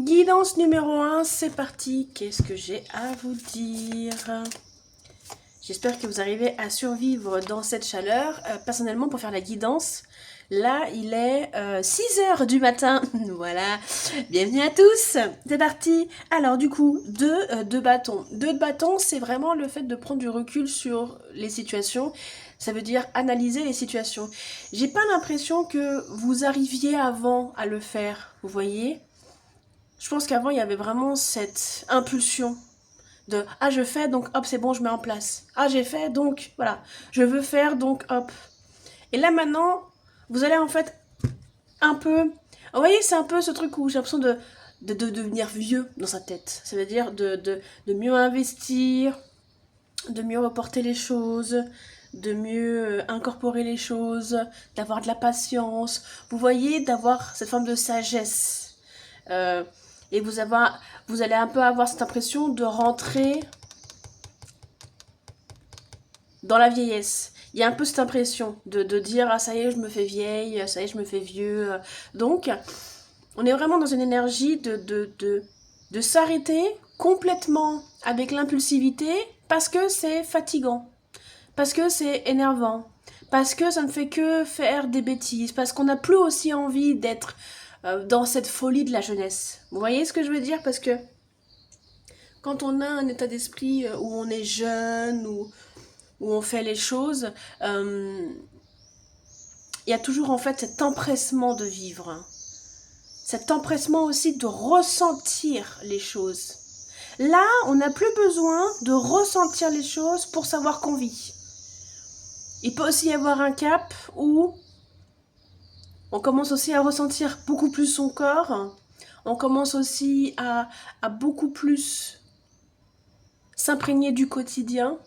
Guidance numéro 1, c'est parti. Qu'est-ce que j'ai à vous dire? J'espère que vous arrivez à survivre dans cette chaleur. Personnellement, pour faire la guidance, là, il est 6 heures du matin. Voilà, bienvenue à tous. C'est parti. Alors du coup, deux bâtons. Deux bâtons, c'est vraiment le fait de prendre du recul sur les situations. Ça veut dire analyser les situations. J'ai pas l'impression que vous arriviez avant à le faire, vous voyez? Je pense qu'avant, il y avait vraiment cette impulsion de « Ah, je fais, donc hop, c'est bon, je mets en place. Ah, j'ai fait, donc voilà. Je veux faire, donc hop. » Et là, maintenant, vous allez en fait un peu... Vous voyez, c'est un peu ce truc où j'ai l'impression de devenir vieux dans sa tête. Ça veut dire de mieux investir, de mieux reporter les choses, de mieux incorporer les choses, d'avoir de la patience. Vous voyez, d'avoir cette forme de sagesse. Et vous allez un peu avoir cette impression de rentrer dans la vieillesse. Il y a un peu cette impression de dire « Ah, ça y est, je me fais vieille, ça y est, je me fais vieux. » Donc, on est vraiment dans une énergie de s'arrêter complètement avec l'impulsivité parce que c'est fatigant, parce que c'est énervant, parce que ça ne fait que faire des bêtises, parce qu'on n'a plus aussi envie d'être dans cette folie de la jeunesse. Vous voyez ce que je veux dire? Parce que quand on a un état d'esprit où on est jeune, où on fait les choses, il y a toujours en fait cet empressement de vivre. Cet empressement aussi de ressentir les choses. Là, on n'a plus besoin de ressentir les choses pour savoir qu'on vit. Il peut aussi y avoir un cap où on commence aussi à ressentir beaucoup plus son corps. On commence aussi à beaucoup plus s'imprégner du quotidien,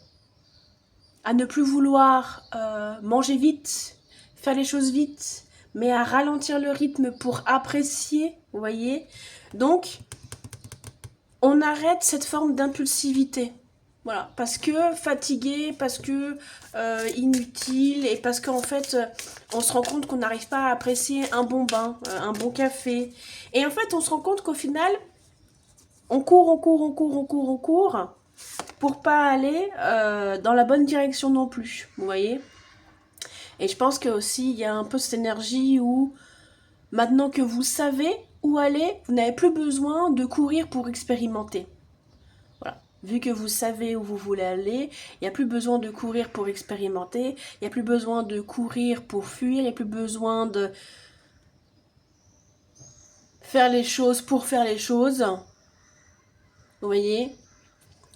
à ne plus vouloir manger vite, faire les choses vite, mais à ralentir le rythme pour apprécier, vous voyez. Donc, on arrête cette forme d'impulsivité. Voilà, parce que fatigué, parce que inutile, et parce qu'en fait, on se rend compte qu'on n'arrive pas à apprécier un bon bain, un bon café. Et en fait, on se rend compte qu'au final, on court, pour pas aller dans la bonne direction non plus, vous voyez. Et je pense que aussi il y a un peu cette énergie où maintenant que vous savez où aller, vous n'avez plus besoin de courir pour expérimenter. Voilà. Vu que vous savez où vous voulez aller, il n'y a plus besoin de courir pour expérimenter, il n'y a plus besoin de courir pour fuir, il n'y a plus besoin de faire les choses pour faire les choses. Vous voyez?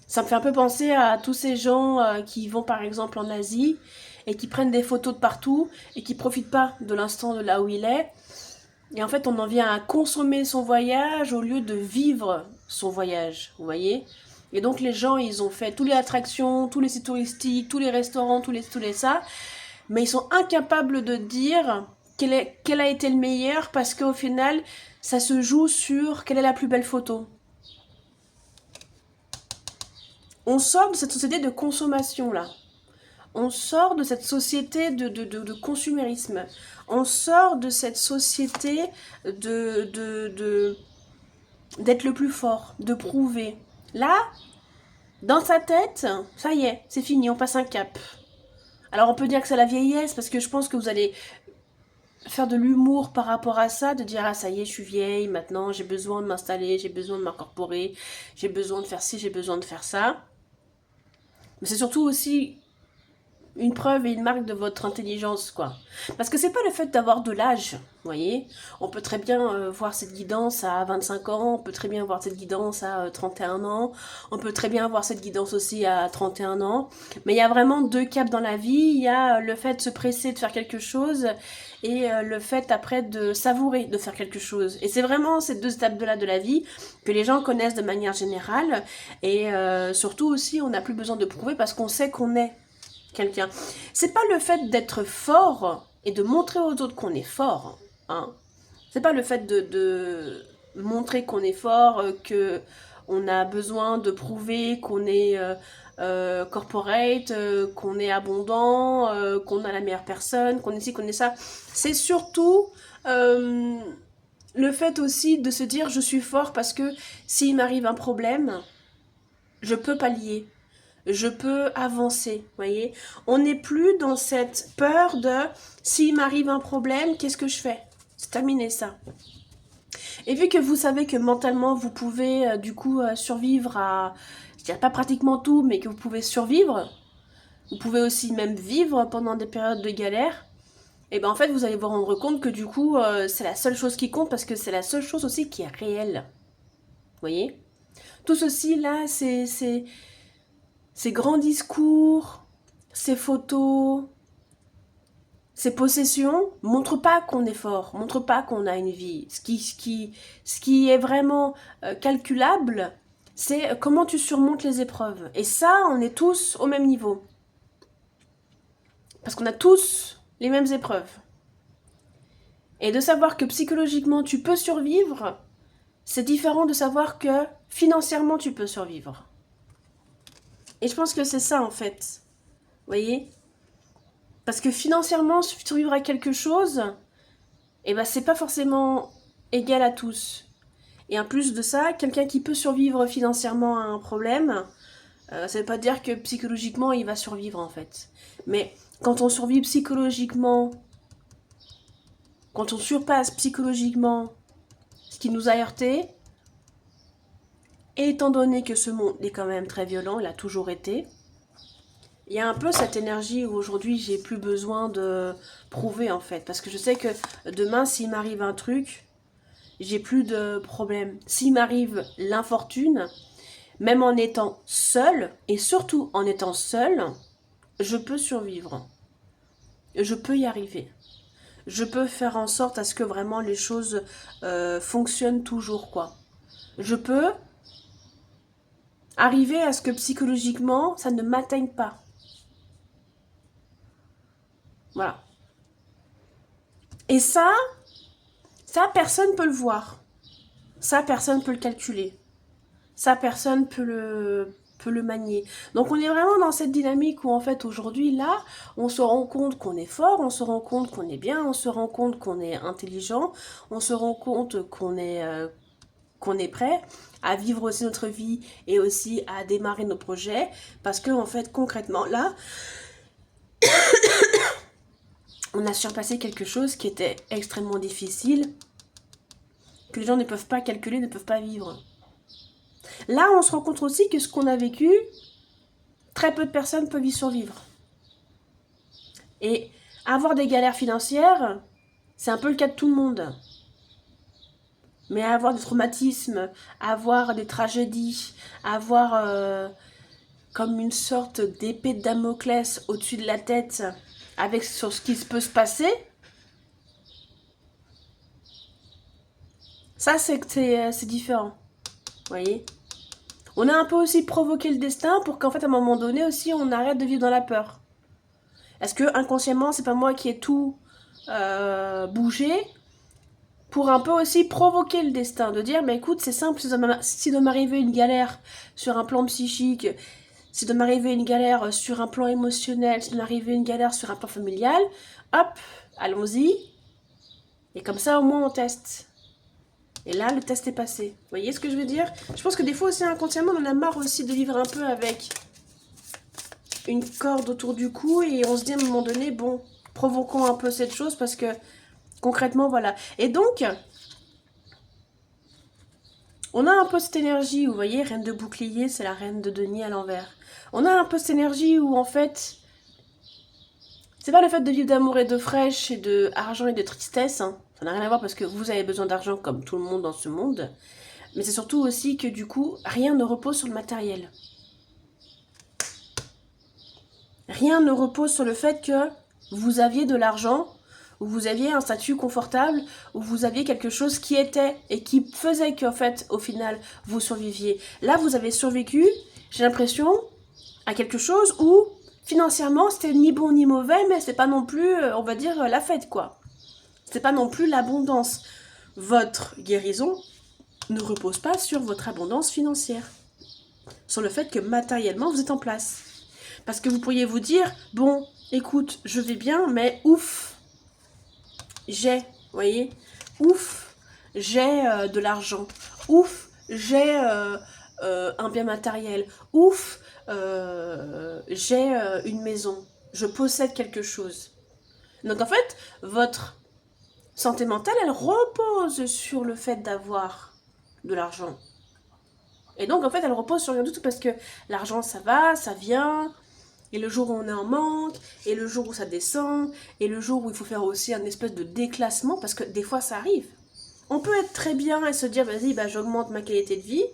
Ça me fait un peu penser à tous ces gens qui vont par exemple en Asie et qui prennent des photos de partout et qui profitent pas de l'instant de là où il est. Et en fait, on en vient à consommer son voyage au lieu de vivre son voyage, vous voyez. Et donc les gens, ils ont fait toutes les attractions, tous les sites touristiques, tous les restaurants, tous les ça, mais ils sont incapables de dire quel a été le meilleur parce qu'au final, ça se joue sur quelle est la plus belle photo. On sort de cette société de consommation là. On sort de cette société de consumérisme. On sort de cette société d'être le plus fort, de prouver. Là, dans sa tête, ça y est, c'est fini, on passe un cap. Alors on peut dire que c'est la vieillesse, parce que je pense que vous allez faire de l'humour par rapport à ça, de dire « Ah, ça y est, je suis vieille, maintenant j'ai besoin de m'installer, j'ai besoin de m'incorporer, j'ai besoin de faire ci, j'ai besoin de faire ça. » Mais c'est surtout aussi une preuve et une marque de votre intelligence, quoi. Parce que c'est pas le fait d'avoir de l'âge, vous voyez. On peut très bien voir cette guidance à 25 ans, on peut très bien voir cette guidance à 31 ans, on peut très bien voir cette guidance aussi à 31 ans. Mais il y a vraiment deux caps dans la vie. Il y a le fait de se presser de faire quelque chose et le fait après de savourer de faire quelque chose. Et c'est vraiment ces deux étapes-là de la vie que les gens connaissent de manière générale. Et surtout aussi, on n'a plus besoin de prouver parce qu'on sait qu'on est quelqu'un. C'est pas le fait d'être fort et de montrer aux autres qu'on est fort. Hein. C'est pas le fait de montrer qu'on est fort, que on a besoin de prouver qu'on est corporate, qu'on est abondant, qu'on a la meilleure personne, qu'on est ci, qu'on est ça. C'est surtout le fait aussi de se dire je suis fort parce que s'il m'arrive un problème, je peux pallier, je peux avancer, voyez. On n'est plus dans cette peur de s'il m'arrive un problème, qu'est-ce que je fais? C'est terminé ça. Et vu que vous savez que mentalement vous pouvez du coup survivre à, je dirais pas pratiquement tout, mais que vous pouvez survivre, vous pouvez aussi même vivre pendant des périodes de galère, et ben en fait vous allez vous rendre compte que du coup c'est la seule chose qui compte parce que c'est la seule chose aussi qui est réelle. Vous voyez? Tout ceci là, ces grands discours, ces photos, ces possessions montrent pas qu'on est fort, montrent pas qu'on a une vie. Ce qui est vraiment calculable, c'est comment tu surmontes les épreuves. Et ça, on est tous au même niveau. Parce qu'on a tous les mêmes épreuves. Et de savoir que psychologiquement tu peux survivre, c'est différent de savoir que financièrement tu peux survivre. Et je pense que c'est ça en fait. Vous voyez? Parce que financièrement, survivre à quelque chose, eh ben, c'est pas forcément égal à tous. Et en plus de ça, quelqu'un qui peut survivre financièrement à un problème, ça veut pas dire que psychologiquement il va survivre en fait. Mais quand on survit psychologiquement, quand on surpasse psychologiquement ce qui nous a heurté, et étant donné que ce monde est quand même très violent, il a toujours été, il y a un peu cette énergie où aujourd'hui j'ai plus besoin de prouver en fait. Parce que je sais que demain, s'il m'arrive un truc, j'ai plus de problème. S'il m'arrive l'infortune, même en étant seule, et surtout en étant seule, je peux survivre. Je peux y arriver. Je peux faire en sorte à ce que vraiment les choses fonctionnent toujours, quoi. Je peux arriver à ce que psychologiquement, ça ne m'atteigne pas. Voilà. Et ça personne peut le voir. Ça, personne peut le calculer. Ça, personne peut le manier. Donc on est vraiment dans cette dynamique où en fait aujourd'hui là, on se rend compte qu'on est fort, on se rend compte qu'on est bien, on se rend compte qu'on est intelligent, on se rend compte qu'on est prêt à vivre aussi notre vie et aussi à démarrer nos projets parce que en fait concrètement là, on a surpassé quelque chose qui était extrêmement difficile, que les gens ne peuvent pas calculer, ne peuvent pas vivre. Là, on se rend compte aussi que ce qu'on a vécu, très peu de personnes peuvent y survivre. Et avoir des galères financières, c'est un peu le cas de tout le monde. Mais avoir des traumatismes, avoir des tragédies, avoir comme une sorte d'épée de Damoclès au-dessus de la tête avec sur ce qui peut se passer, ça c'est différent. Vous voyez? On a un peu aussi provoqué le destin pour qu'en fait à un moment donné aussi on arrête de vivre dans la peur. Est-ce que inconsciemment c'est pas moi qui ai tout bougé pour un peu aussi provoquer le destin, de dire bah écoute c'est simple, si doit m'arriver une galère sur un plan psychique, si doit m'arriver une galère sur un plan émotionnel, si doit m'arriver une galère sur un plan familial, hop, allons-y, et comme ça au moins on teste. Et là, le test est passé. Vous voyez ce que je veux dire? Je pense que des fois aussi, inconsciemment, on en a marre aussi de vivre un peu avec une corde autour du cou et on se dit à un moment donné, bon, provoquons un peu cette chose parce que concrètement, voilà. Et donc, on a un peu cette énergie, vous voyez, reine de bouclier, c'est la reine de denier à l'envers. On a un peu cette énergie où en fait, c'est pas le fait de vivre d'amour et de fraîche et de argent et de tristesse, hein. Ça n'a rien à voir parce que vous avez besoin d'argent comme tout le monde dans ce monde. Mais c'est surtout aussi que du coup, rien ne repose sur le matériel. Rien ne repose sur le fait que vous aviez de l'argent, ou vous aviez un statut confortable, ou vous aviez quelque chose qui était et qui faisait qu'en fait, au final, vous surviviez. Là, vous avez survécu, j'ai l'impression, à quelque chose où financièrement, c'était ni bon ni mauvais, mais c'est pas non plus, on va dire, la fête, quoi. C'est pas non plus l'abondance. Votre guérison ne repose pas sur votre abondance financière. Sur le fait que matériellement, vous êtes en place. Parce que vous pourriez vous dire, bon, écoute, je vais bien, mais ouf, vous voyez, ouf, j'ai de l'argent. Ouf, j'ai un bien matériel. Ouf, j'ai une maison. Je possède quelque chose. Donc en fait, votre santé mentale, elle repose sur le fait d'avoir de l'argent. Et donc en fait, elle repose sur rien du tout parce que l'argent, ça va, ça vient. Et le jour où on est en manque, et le jour où ça descend, et le jour où il faut faire aussi un espèce de déclassement, parce que des fois ça arrive. On peut être très bien et se dire, vas-y, bah, j'augmente ma qualité de vie,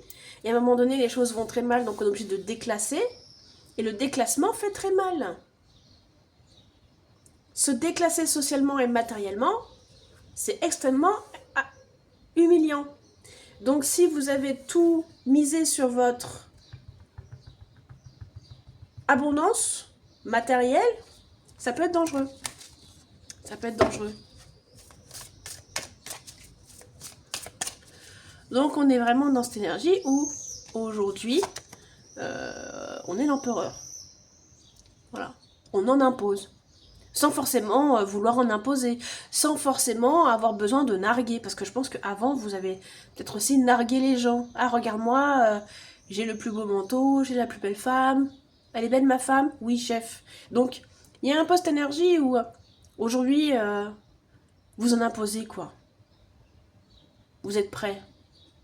et à un moment donné, les choses vont très mal, donc on est obligé de déclasser, et le déclassement fait très mal. Se déclasser socialement et matériellement, c'est extrêmement humiliant. Donc si vous avez tout misé sur votre abondance matérielle, ça peut être dangereux. Ça peut être dangereux. Donc on est vraiment dans cette énergie où aujourd'hui on est l'empereur. Voilà. On en impose. Sans forcément vouloir en imposer. Sans forcément avoir besoin de narguer. Parce que je pense qu'avant vous avez peut-être aussi nargué les gens. Ah regarde-moi, j'ai le plus beau manteau, j'ai la plus belle femme. Elle est belle ma femme? Oui chef. Donc il y a un peu cette énergie où aujourd'hui vous en imposez quoi. Vous êtes prêt.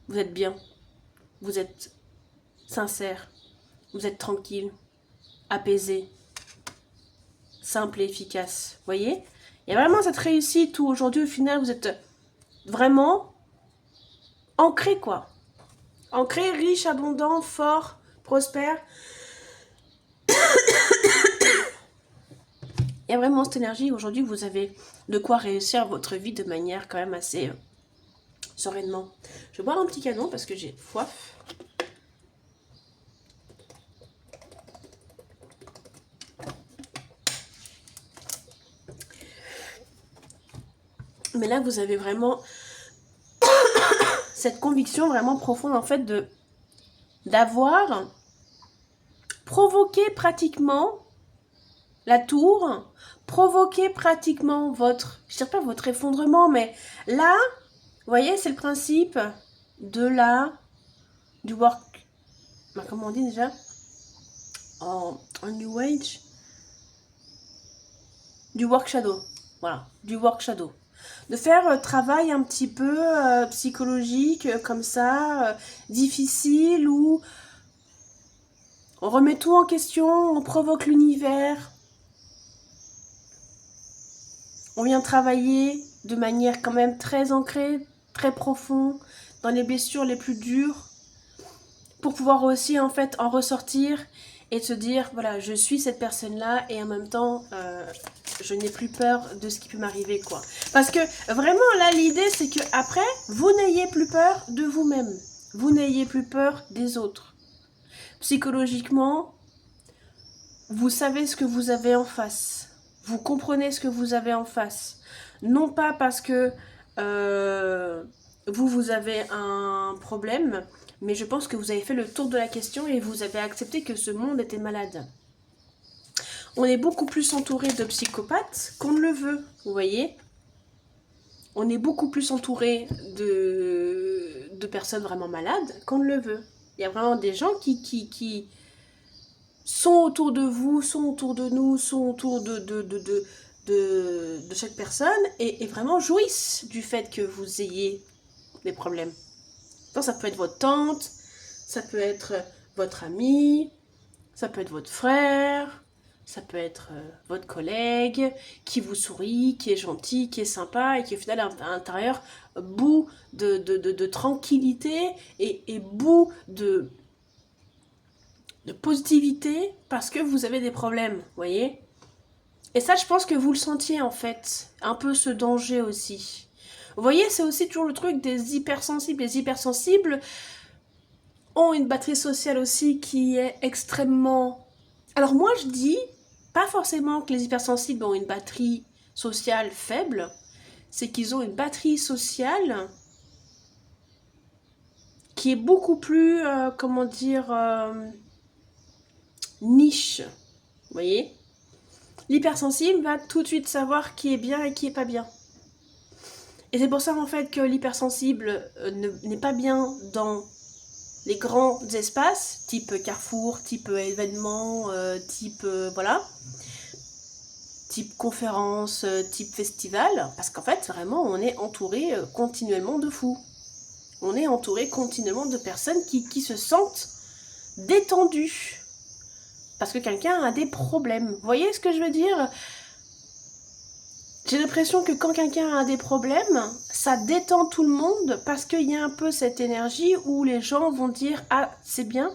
Vous êtes bien. Vous êtes sincère. Vous êtes tranquille, apaisé, simple et efficace. Vous voyez? Il y a vraiment cette réussite où aujourd'hui, au final, vous êtes vraiment ancré, quoi. Ancré, riche, abondant, fort, prospère. Il y a vraiment cette énergie. Aujourd'hui, vous avez de quoi réussir votre vie de manière quand même assez sereinement. Je vais boire un petit canon parce que j'ai soif. Mais là, vous avez vraiment cette conviction vraiment profonde, en fait, d'avoir provoqué pratiquement la tour, provoqué pratiquement votre, je dirais pas votre effondrement, mais là, vous voyez, c'est le principe du work, comment on dit déjà, en New Age, du work shadow, voilà, du work shadow. De faire un travail un petit peu psychologique, comme ça, difficile, où on remet tout en question, on provoque l'univers, on vient travailler de manière quand même très ancrée, très profonde, dans les blessures les plus dures, pour pouvoir aussi en fait en ressortir et se dire, voilà, je suis cette personne-là et en même temps, je n'ai plus peur de ce qui peut m'arriver, quoi. Parce que vraiment, là, l'idée, c'est que après, vous n'ayez plus peur de vous-même. Vous n'ayez plus peur des autres. Psychologiquement, vous savez ce que vous avez en face. Vous comprenez ce que vous avez en face. Non pas parce que vous avez un problème, mais je pense que vous avez fait le tour de la question et vous avez accepté que ce monde était malade. On est beaucoup plus entouré de psychopathes qu'on ne le veut, vous voyez. On est beaucoup plus entouré de personnes vraiment malades qu'on ne le veut. Il y a vraiment des gens qui sont autour de vous, sont autour de nous, sont autour de chaque personne et vraiment jouissent du fait que vous ayez des problèmes. Donc ça peut être votre tante, ça peut être votre ami, ça peut être votre frère, ça peut être votre collègue qui vous sourit, qui est gentil, qui est sympa et qui au final à l'intérieur bout de tranquillité et bout de positivité parce que vous avez des problèmes, vous voyez. Et ça, je pense que vous le sentiez en fait, un peu ce danger aussi. Vous voyez, c'est aussi toujours le truc des hypersensibles. Les hypersensibles ont une batterie sociale aussi qui est extrêmement... Alors moi, je dis pas forcément que les hypersensibles ont une batterie sociale faible, c'est qu'ils ont une batterie sociale qui est beaucoup plus, comment dire, niche. Vous voyez? L'hypersensible va tout de suite savoir qui est bien et qui est pas bien. Et c'est pour ça en fait que l'hypersensible n'est pas bien dans les grands espaces, type carrefour, type événement, type voilà, type conférence, type festival, parce qu'en fait vraiment on est entouré continuellement de fous. On est entouré continuellement de personnes qui se sentent détendues. Parce que quelqu'un a des problèmes. Vous voyez ce que je veux dire? J'ai l'impression que quand quelqu'un a des problèmes, ça détend tout le monde parce qu'il y a un peu cette énergie où les gens vont dire « Ah, c'est bien,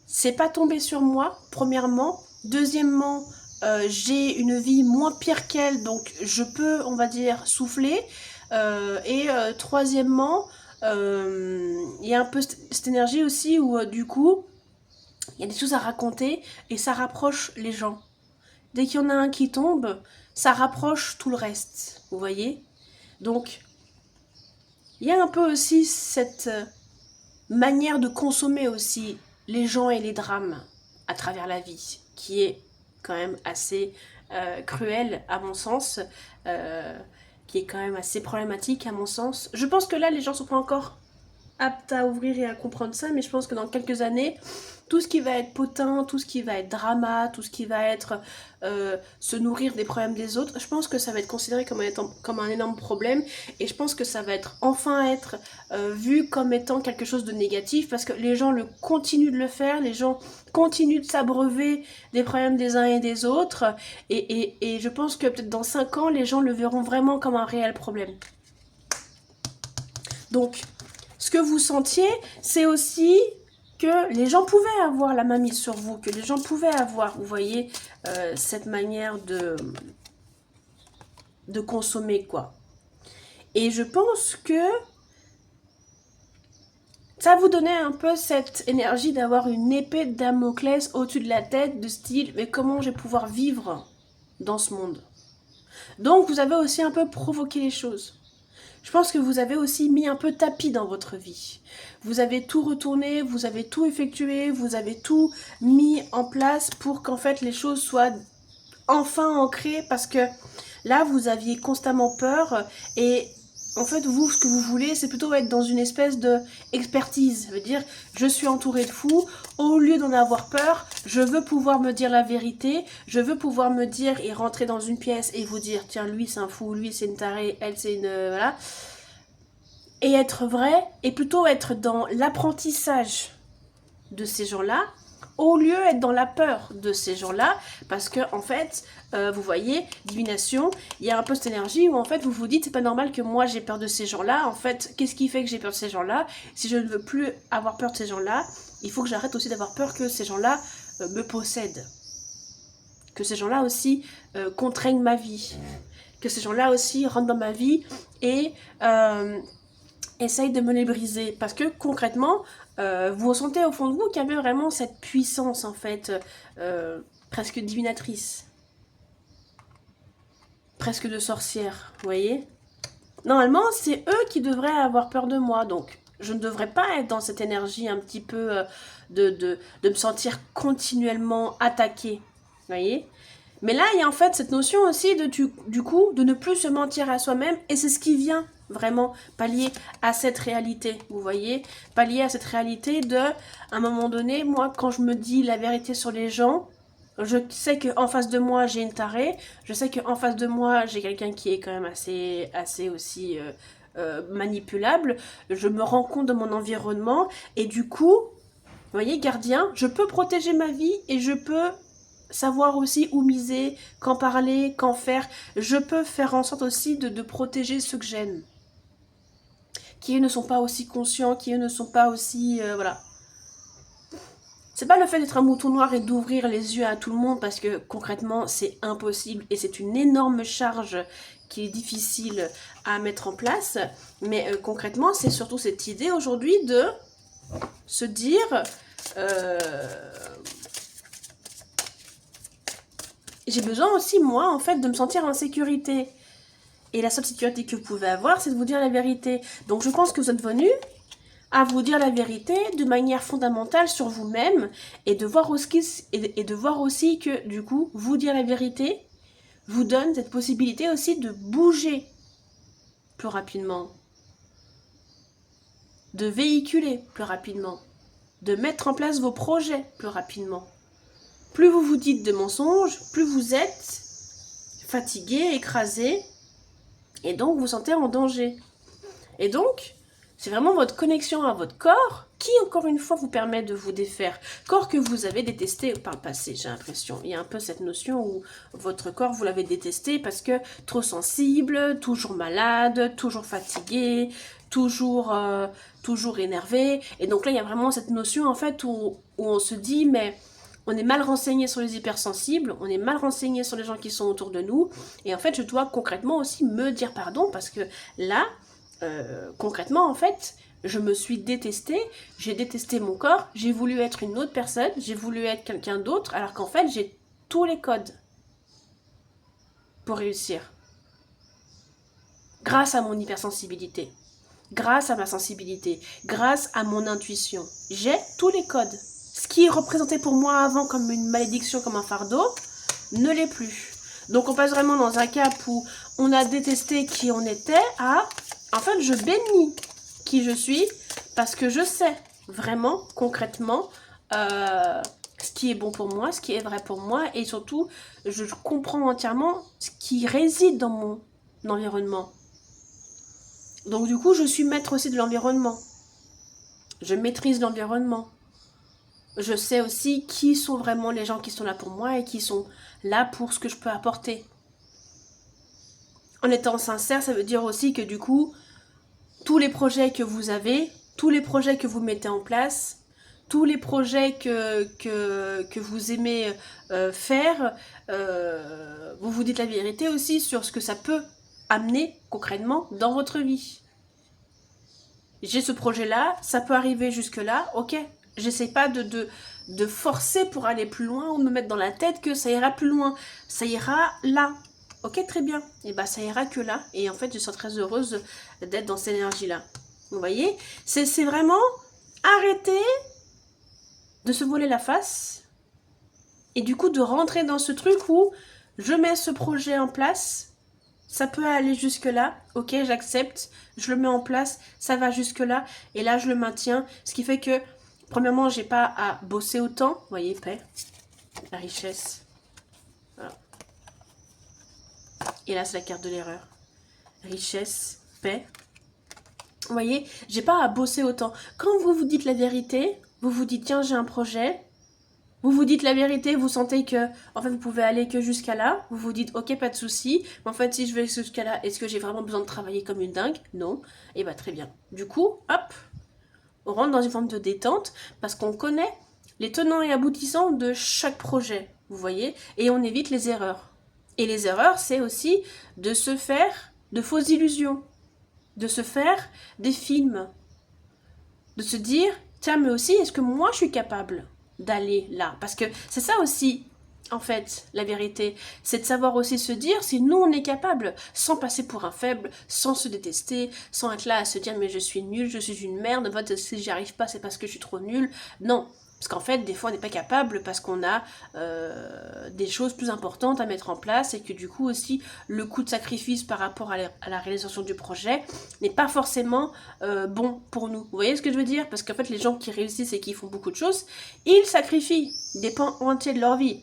c'est pas tombé sur moi, premièrement. Deuxièmement, j'ai une vie moins pire qu'elle, donc je peux, on va dire, souffler. Troisièmement, il y a un peu cette énergie aussi où, du coup, il y a des choses à raconter et ça rapproche les gens. Dès qu'il y en a un qui tombe, ça rapproche tout le reste, vous voyez? Donc, il y a un peu aussi cette manière de consommer aussi les gens et les drames à travers la vie, qui est quand même assez cruelle à mon sens, qui est quand même assez problématique à mon sens. Je pense que là, les gens sont pas encore aptes à ouvrir et à comprendre ça, mais je pense que dans quelques années, tout ce qui va être potin, tout ce qui va être drama, tout ce qui va être se nourrir des problèmes des autres, je pense que ça va être considéré comme un énorme problème, et je pense que ça va être vu comme étant quelque chose de négatif, parce que les gens continuent de le faire, les gens continuent de s'abreuver des problèmes des uns et des autres, et je pense que peut-être dans 5 ans, les gens le verront vraiment comme un réel problème. Donc, ce que vous sentiez, c'est aussi que les gens pouvaient avoir la main mise sur vous, que les gens pouvaient avoir, vous voyez, cette manière de consommer, quoi. Et je pense que ça vous donnait un peu cette énergie d'avoir une épée de Damoclès au-dessus de la tête, de style, mais comment je vais pouvoir vivre dans ce monde? Donc, vous avez aussi un peu provoqué les choses. Je pense que vous avez aussi mis un peu tapis dans votre vie. Vous avez tout retourné, vous avez tout effectué, vous avez tout mis en place pour qu'en fait les choses soient enfin ancrées, parce que là vous aviez constamment peur et en fait vous, ce que vous voulez, c'est plutôt être dans une espèce de expertise. Ça veut dire, je suis entourée de fous, au lieu d'en avoir peur, je veux pouvoir me dire la vérité, je veux pouvoir me dire et rentrer dans une pièce et vous dire, tiens, lui c'est un fou, lui c'est une tarée, elle c'est une... voilà. Et être vrai, et plutôt être dans l'apprentissage de ces gens-là, au lieu d'être dans la peur de ces gens-là, parce que en fait, vous voyez, divination, il y a un peu cette énergie où en fait vous vous dites, c'est pas normal que moi j'ai peur de ces gens-là, en fait, qu'est-ce qui fait que j'ai peur de ces gens-là? Si je ne veux plus avoir peur de ces gens-là, il faut que j'arrête aussi d'avoir peur que ces gens-là me possèdent, que ces gens-là aussi contraignent ma vie, que ces gens-là aussi rentrent dans ma vie et essayent de me les briser, parce que concrètement, vous ressentez au fond de vous qu'il y avait vraiment cette puissance en fait, presque divinatrice, presque de sorcière, vous voyez? Normalement, c'est eux qui devraient avoir peur de moi, donc je ne devrais pas être dans cette énergie un petit peu de me sentir continuellement attaquée, vous voyez? Mais là, il y a en fait cette notion aussi du coup de ne plus se mentir à soi-même, et c'est ce qui vient vraiment pallier à cette réalité, vous voyez, pallier à cette réalité de, à un moment donné, moi quand je me dis la vérité sur les gens, je sais qu'en face de moi j'ai une tarée, je sais qu'en face de moi j'ai quelqu'un qui est quand même assez aussi manipulable, je me rends compte de mon environnement, et du coup, vous voyez, gardien, je peux protéger ma vie et je peux savoir aussi où miser, quand parler, quand faire. Je peux faire en sorte aussi de protéger ceux que j'aime, qui eux ne sont pas aussi conscients, qui eux ne sont pas aussi... voilà. C'est pas le fait d'être un mouton noir et d'ouvrir les yeux à tout le monde, parce que concrètement c'est impossible et c'est une énorme charge qui est difficile à mettre en place, mais concrètement c'est surtout cette idée aujourd'hui de se dire... j'ai besoin aussi, moi, en fait, de me sentir en sécurité. Et la seule sécurité que vous pouvez avoir, c'est de vous dire la vérité. Donc je pense que vous êtes venu à vous dire la vérité de manière fondamentale sur vous-même, et de voir aussi que, du coup, vous dire la vérité vous donne cette possibilité aussi de bouger plus rapidement, de véhiculer plus rapidement, de mettre en place vos projets plus rapidement. Plus vous vous dites de mensonges, plus vous êtes fatigué, écrasé, et donc vous vous sentez en danger. Et donc, c'est vraiment votre connexion à votre corps qui, encore une fois, vous permet de vous défaire. Corps que vous avez détesté par le passé, j'ai l'impression. Il y a un peu cette notion où votre corps, vous l'avez détesté parce que trop sensible, toujours malade, toujours fatigué, toujours énervé. Et donc là, il y a vraiment cette notion, en fait, où on se dit, mais on est mal renseigné sur les hypersensibles, on est mal renseigné sur les gens qui sont autour de nous. Et en fait, je dois concrètement aussi me dire pardon parce que là, concrètement, en fait, je me suis détestée, j'ai détesté mon corps, j'ai voulu être une autre personne, j'ai voulu être quelqu'un d'autre, alors qu'en fait, j'ai tous les codes pour réussir. Grâce à mon hypersensibilité, grâce à ma sensibilité, grâce à mon intuition, j'ai tous les codes. Ce qui est représenté pour moi avant comme une malédiction, comme un fardeau, ne l'est plus. Donc on passe vraiment dans un cap où on a détesté qui on était à... En fait, je bénis qui je suis parce que je sais vraiment, concrètement, ce qui est bon pour moi, ce qui est vrai pour moi, et surtout, je comprends entièrement ce qui réside dans mon environnement. Donc du coup, je suis maître aussi de l'environnement. Je maîtrise l'environnement. Je sais aussi qui sont vraiment les gens qui sont là pour moi et qui sont là pour ce que je peux apporter. En étant sincère, ça veut dire aussi que du coup, tous les projets que vous avez, tous les projets que vous mettez en place, tous les projets que vous aimez faire, vous vous dites la vérité aussi sur ce que ça peut amener concrètement dans votre vie. J'ai ce projet-là, ça peut arriver jusque-là, ok. J'essaie pas de forcer pour aller plus loin ou me mettre dans la tête que ça ira plus loin. Ça ira là. Ok, très bien. Et bah ça ira que là. Et en fait, je suis très heureuse d'être dans cette énergie-là. Vous voyez, c'est vraiment arrêter de se voler la face et du coup de rentrer dans ce truc où je mets ce projet en place, ça peut aller jusque là, ok, j'accepte, je le mets en place, ça va jusque là et là je le maintiens, ce qui fait que premièrement j'ai pas à bosser autant, vous voyez, paix, la richesse, voilà. Et là c'est la carte de l'erreur, richesse, paix. Vous voyez, j'ai pas à bosser autant. Quand vous vous dites la vérité, vous vous dites tiens j'ai un projet, vous vous dites la vérité, vous sentez que en fait vous pouvez aller que jusqu'à là, vous vous dites ok pas de souci, mais en fait si je vais jusqu'à là, est-ce que j'ai vraiment besoin de travailler comme une dingue? Non, et bah très bien. Du coup, hop, on rentre dans une forme de détente parce qu'on connaît les tenants et aboutissants de chaque projet, vous voyez, et on évite les erreurs. Et les erreurs, c'est aussi de se faire de fausses illusions, de se faire des films, de se dire, tiens, mais aussi, est-ce que moi, je suis capable d'aller là? Parce que c'est ça aussi, en fait, la vérité. C'est de savoir aussi se dire si nous, on est capable, sans passer pour un faible, sans se détester, sans être là à se dire, mais je suis nul, je suis une merde, en fait, si j'y arrive pas, c'est parce que je suis trop nul. Non. Parce qu'en fait, des fois, on n'est pas capable parce qu'on a des choses plus importantes à mettre en place et que du coup aussi, le coût de sacrifice par rapport à la réalisation du projet n'est pas forcément bon pour nous. Vous voyez ce que je veux dire? Parce qu'en fait, les gens qui réussissent et qui font beaucoup de choses, ils sacrifient des pans entiers de leur vie.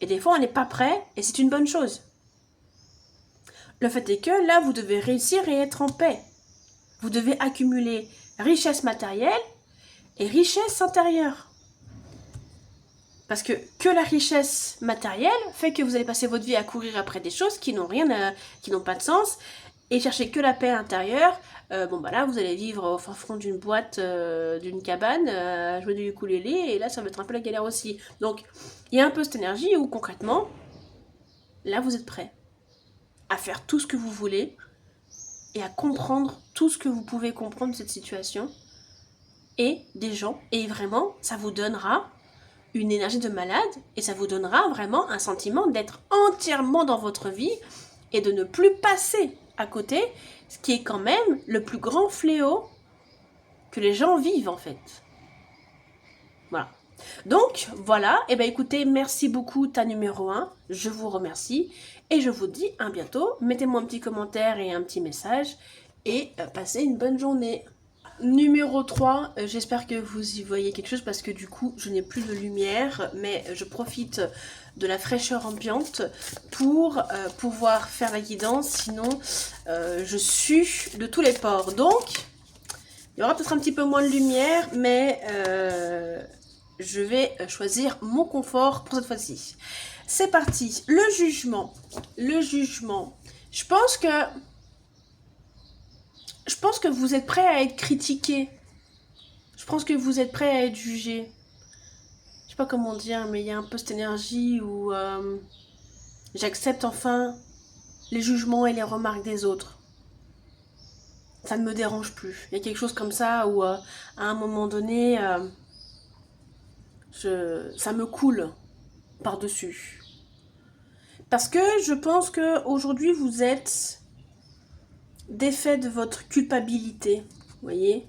Et des fois, on n'est pas prêt et c'est une bonne chose. Le fait est que là, vous devez réussir et être en paix. Vous devez accumuler richesse matérielle et richesse intérieure. Parce que la richesse matérielle fait que vous allez passer votre vie à courir après des choses qui n'ont qui n'ont pas de sens et chercher que la paix intérieure. Bon bah là vous allez vivre au fin fond d'une boîte, d'une cabane, jouer du ukulélé et là ça va être un peu la galère aussi. Donc il y a un peu cette énergie où concrètement, là vous êtes prêt à faire tout ce que vous voulez et à comprendre tout ce que vous pouvez comprendre de cette situation et des gens. Et vraiment ça vous donnera une énergie de malade et ça vous donnera vraiment un sentiment d'être entièrement dans votre vie et de ne plus passer à côté, ce qui est quand même le plus grand fléau que les gens vivent en fait. Voilà. Donc voilà, et bien écoutez, merci beaucoup ta numéro 1, je vous remercie et je vous dis à bientôt. Mettez-moi un petit commentaire et un petit message et passez une bonne journée. Numéro 3, j'espère que vous y voyez quelque chose parce que du coup je n'ai plus de lumière, mais je profite de la fraîcheur ambiante pour pouvoir faire la guidance, sinon je sue de tous les pores. Donc il y aura peut-être un petit peu moins de lumière, mais je vais choisir mon confort pour cette fois-ci. C'est parti, le jugement. Le jugement. Je pense que vous êtes prêt à être critiqué. Je pense que vous êtes prêt à être jugé. Je sais pas comment dire, mais il y a un peu cette énergie où j'accepte enfin les jugements et les remarques des autres. Ça ne me dérange plus. Il y a quelque chose comme ça où à un moment donné, ça me coule par-dessus. Parce que je pense qu'aujourd'hui vous êtes défait de votre culpabilité. Vous voyez ?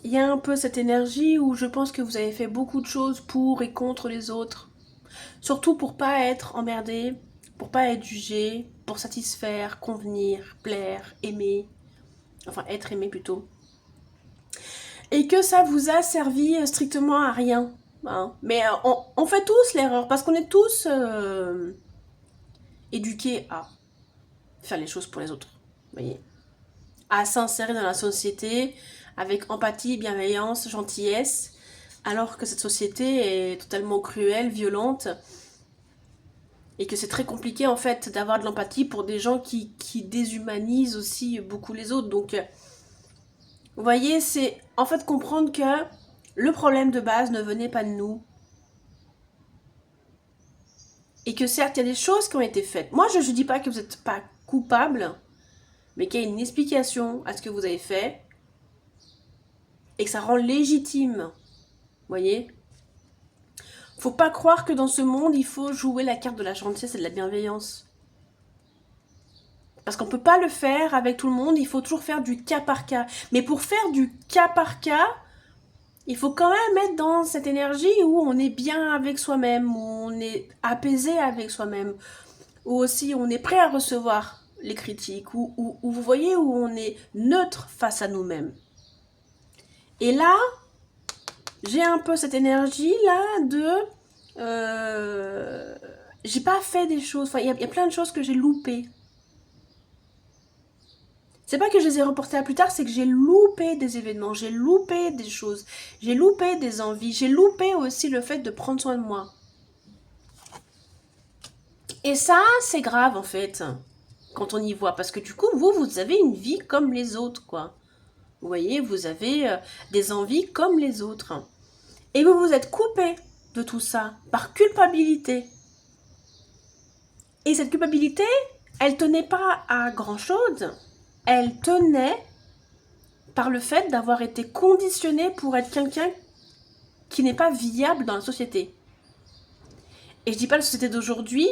Il y a un peu cette énergie où je pense que vous avez fait beaucoup de choses pour et contre les autres. Surtout pour pas être emmerdé, pour pas être jugé, pour satisfaire, convenir, plaire, aimer. Enfin, être aimé plutôt. Et que ça vous a servi strictement à rien. Hein. Mais on fait tous l'erreur parce qu'on est tous éduqués à faire les choses pour les autres. Vous voyez ? À s'insérer dans la société avec empathie, bienveillance, gentillesse, alors que cette société est totalement cruelle, violente, et que c'est très compliqué en fait d'avoir de l'empathie pour des gens qui déshumanisent aussi beaucoup les autres. Donc, vous voyez, c'est en fait comprendre que le problème de base ne venait pas de nous, et que certes, il y a des choses qui ont été faites. Moi, je ne dis pas que vous n'êtes pas coupable, mais qu'il y a une explication à ce que vous avez fait, et que ça rend légitime. Vous voyez ? Faut pas croire que dans ce monde, il faut jouer la carte de la gentillesse et de la bienveillance. Parce qu'on peut pas le faire avec tout le monde, il faut toujours faire du cas par cas. Mais pour faire du cas par cas, il faut quand même être dans cette énergie où on est bien avec soi-même, où on est apaisé avec soi-même, où aussi on est prêt à recevoir les critiques, où vous voyez, où on est neutre face à nous-mêmes. Et là, j'ai un peu cette énergie là de... j'ai pas fait des choses, enfin, il y a plein de choses que j'ai loupées. C'est pas que je les ai reportées à plus tard, c'est que j'ai loupé des événements, j'ai loupé des choses, j'ai loupé des envies, j'ai loupé aussi le fait de prendre soin de moi. Et ça, c'est grave en fait, quand on y voit, parce que du coup, vous avez une vie comme les autres, quoi. Vous voyez, vous avez des envies comme les autres. Et vous vous êtes coupé de tout ça par culpabilité. Et cette culpabilité, elle tenait pas à grand-chose. Elle tenait par le fait d'avoir été conditionné pour être quelqu'un qui n'est pas viable dans la société. Et je dis pas la société d'aujourd'hui,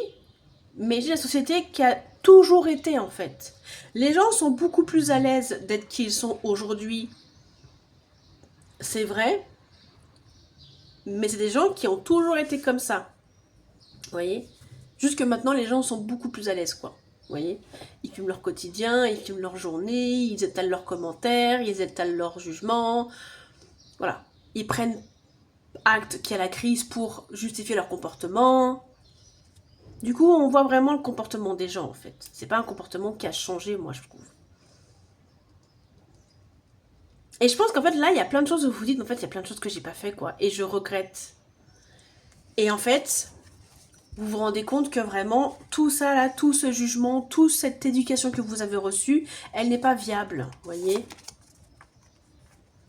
mais je dis la société qui a toujours été en fait. Les gens sont beaucoup plus à l'aise d'être qui ils sont aujourd'hui. C'est vrai, mais c'est des gens qui ont toujours été comme ça. Vous voyez ? Jusque maintenant, les gens sont beaucoup plus à l'aise, quoi. Vous voyez ? Ils filment leur quotidien, ils filment leur journée, ils étalent leurs commentaires, ils étalent leurs jugements. Voilà. Ils prennent acte qu'il y a la crise pour justifier leur comportement. Du coup, on voit vraiment le comportement des gens, en fait. C'est pas un comportement qui a changé, moi, je trouve. Et je pense qu'en fait, là, il y a plein de choses où vous dites, en fait, il y a plein de choses que j'ai pas fait, quoi. Et je regrette. Et en fait, vous vous rendez compte que vraiment, tout ça, là, tout ce jugement, toute cette éducation que vous avez reçue, elle n'est pas viable, vous voyez.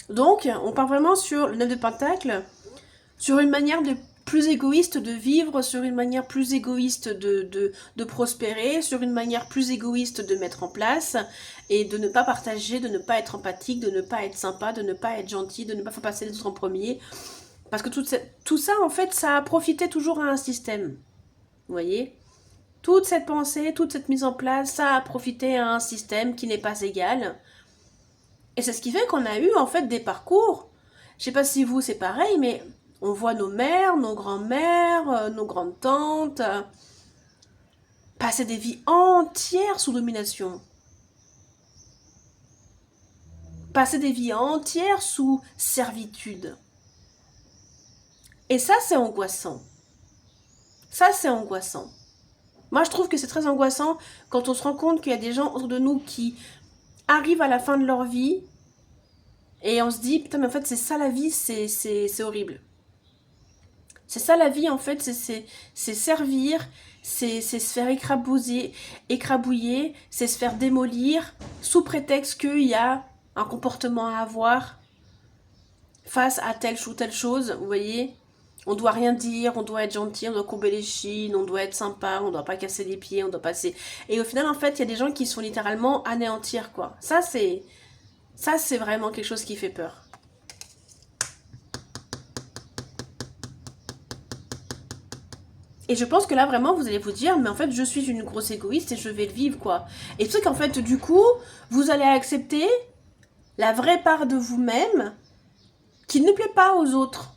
Donc, on part vraiment sur le 9 de Pentacles, sur une manière de plus égoïste de vivre, sur une manière plus égoïste de prospérer, sur une manière plus égoïste de mettre en place, et de ne pas partager, de ne pas être empathique, de ne pas être sympa, de ne pas être gentil, de ne pas faire passer les autres en premier. Parce que tout ça, en fait, ça a profité toujours à un système. Vous voyez ? Toute cette pensée, toute cette mise en place, ça a profité à un système qui n'est pas égal. Et c'est ce qui fait qu'on a eu, en fait, des parcours. Je sais pas si vous, c'est pareil, mais on voit nos mères, nos grands-mères, nos grandes-tantes passer des vies entières sous domination. Passer des vies entières sous servitude. Et ça, c'est angoissant. Ça, c'est angoissant. Moi, je trouve que c'est très angoissant quand on se rend compte qu'il y a des gens autour de nous qui arrivent à la fin de leur vie et on se dit, putain, mais en fait, c'est ça la vie, c'est horrible. C'est ça la vie, en fait, c'est servir, c'est se faire écrabouiller, c'est se faire démolir sous prétexte qu'il y a un comportement à avoir face à telle ou telle chose, vous voyez. On doit rien dire, on doit être gentil, on doit courber les chines, on doit être sympa, on doit pas casser les pieds, on doit passer... Et au final, en fait, il y a des gens qui sont littéralement anéantir, quoi. Ça, c'est vraiment quelque chose qui fait peur. Et je pense que là, vraiment, vous allez vous dire, mais en fait, je suis une grosse égoïste et je vais le vivre, quoi. Et tu sais qu'en fait, du coup, vous allez accepter la vraie part de vous-même qui ne plaît pas aux autres.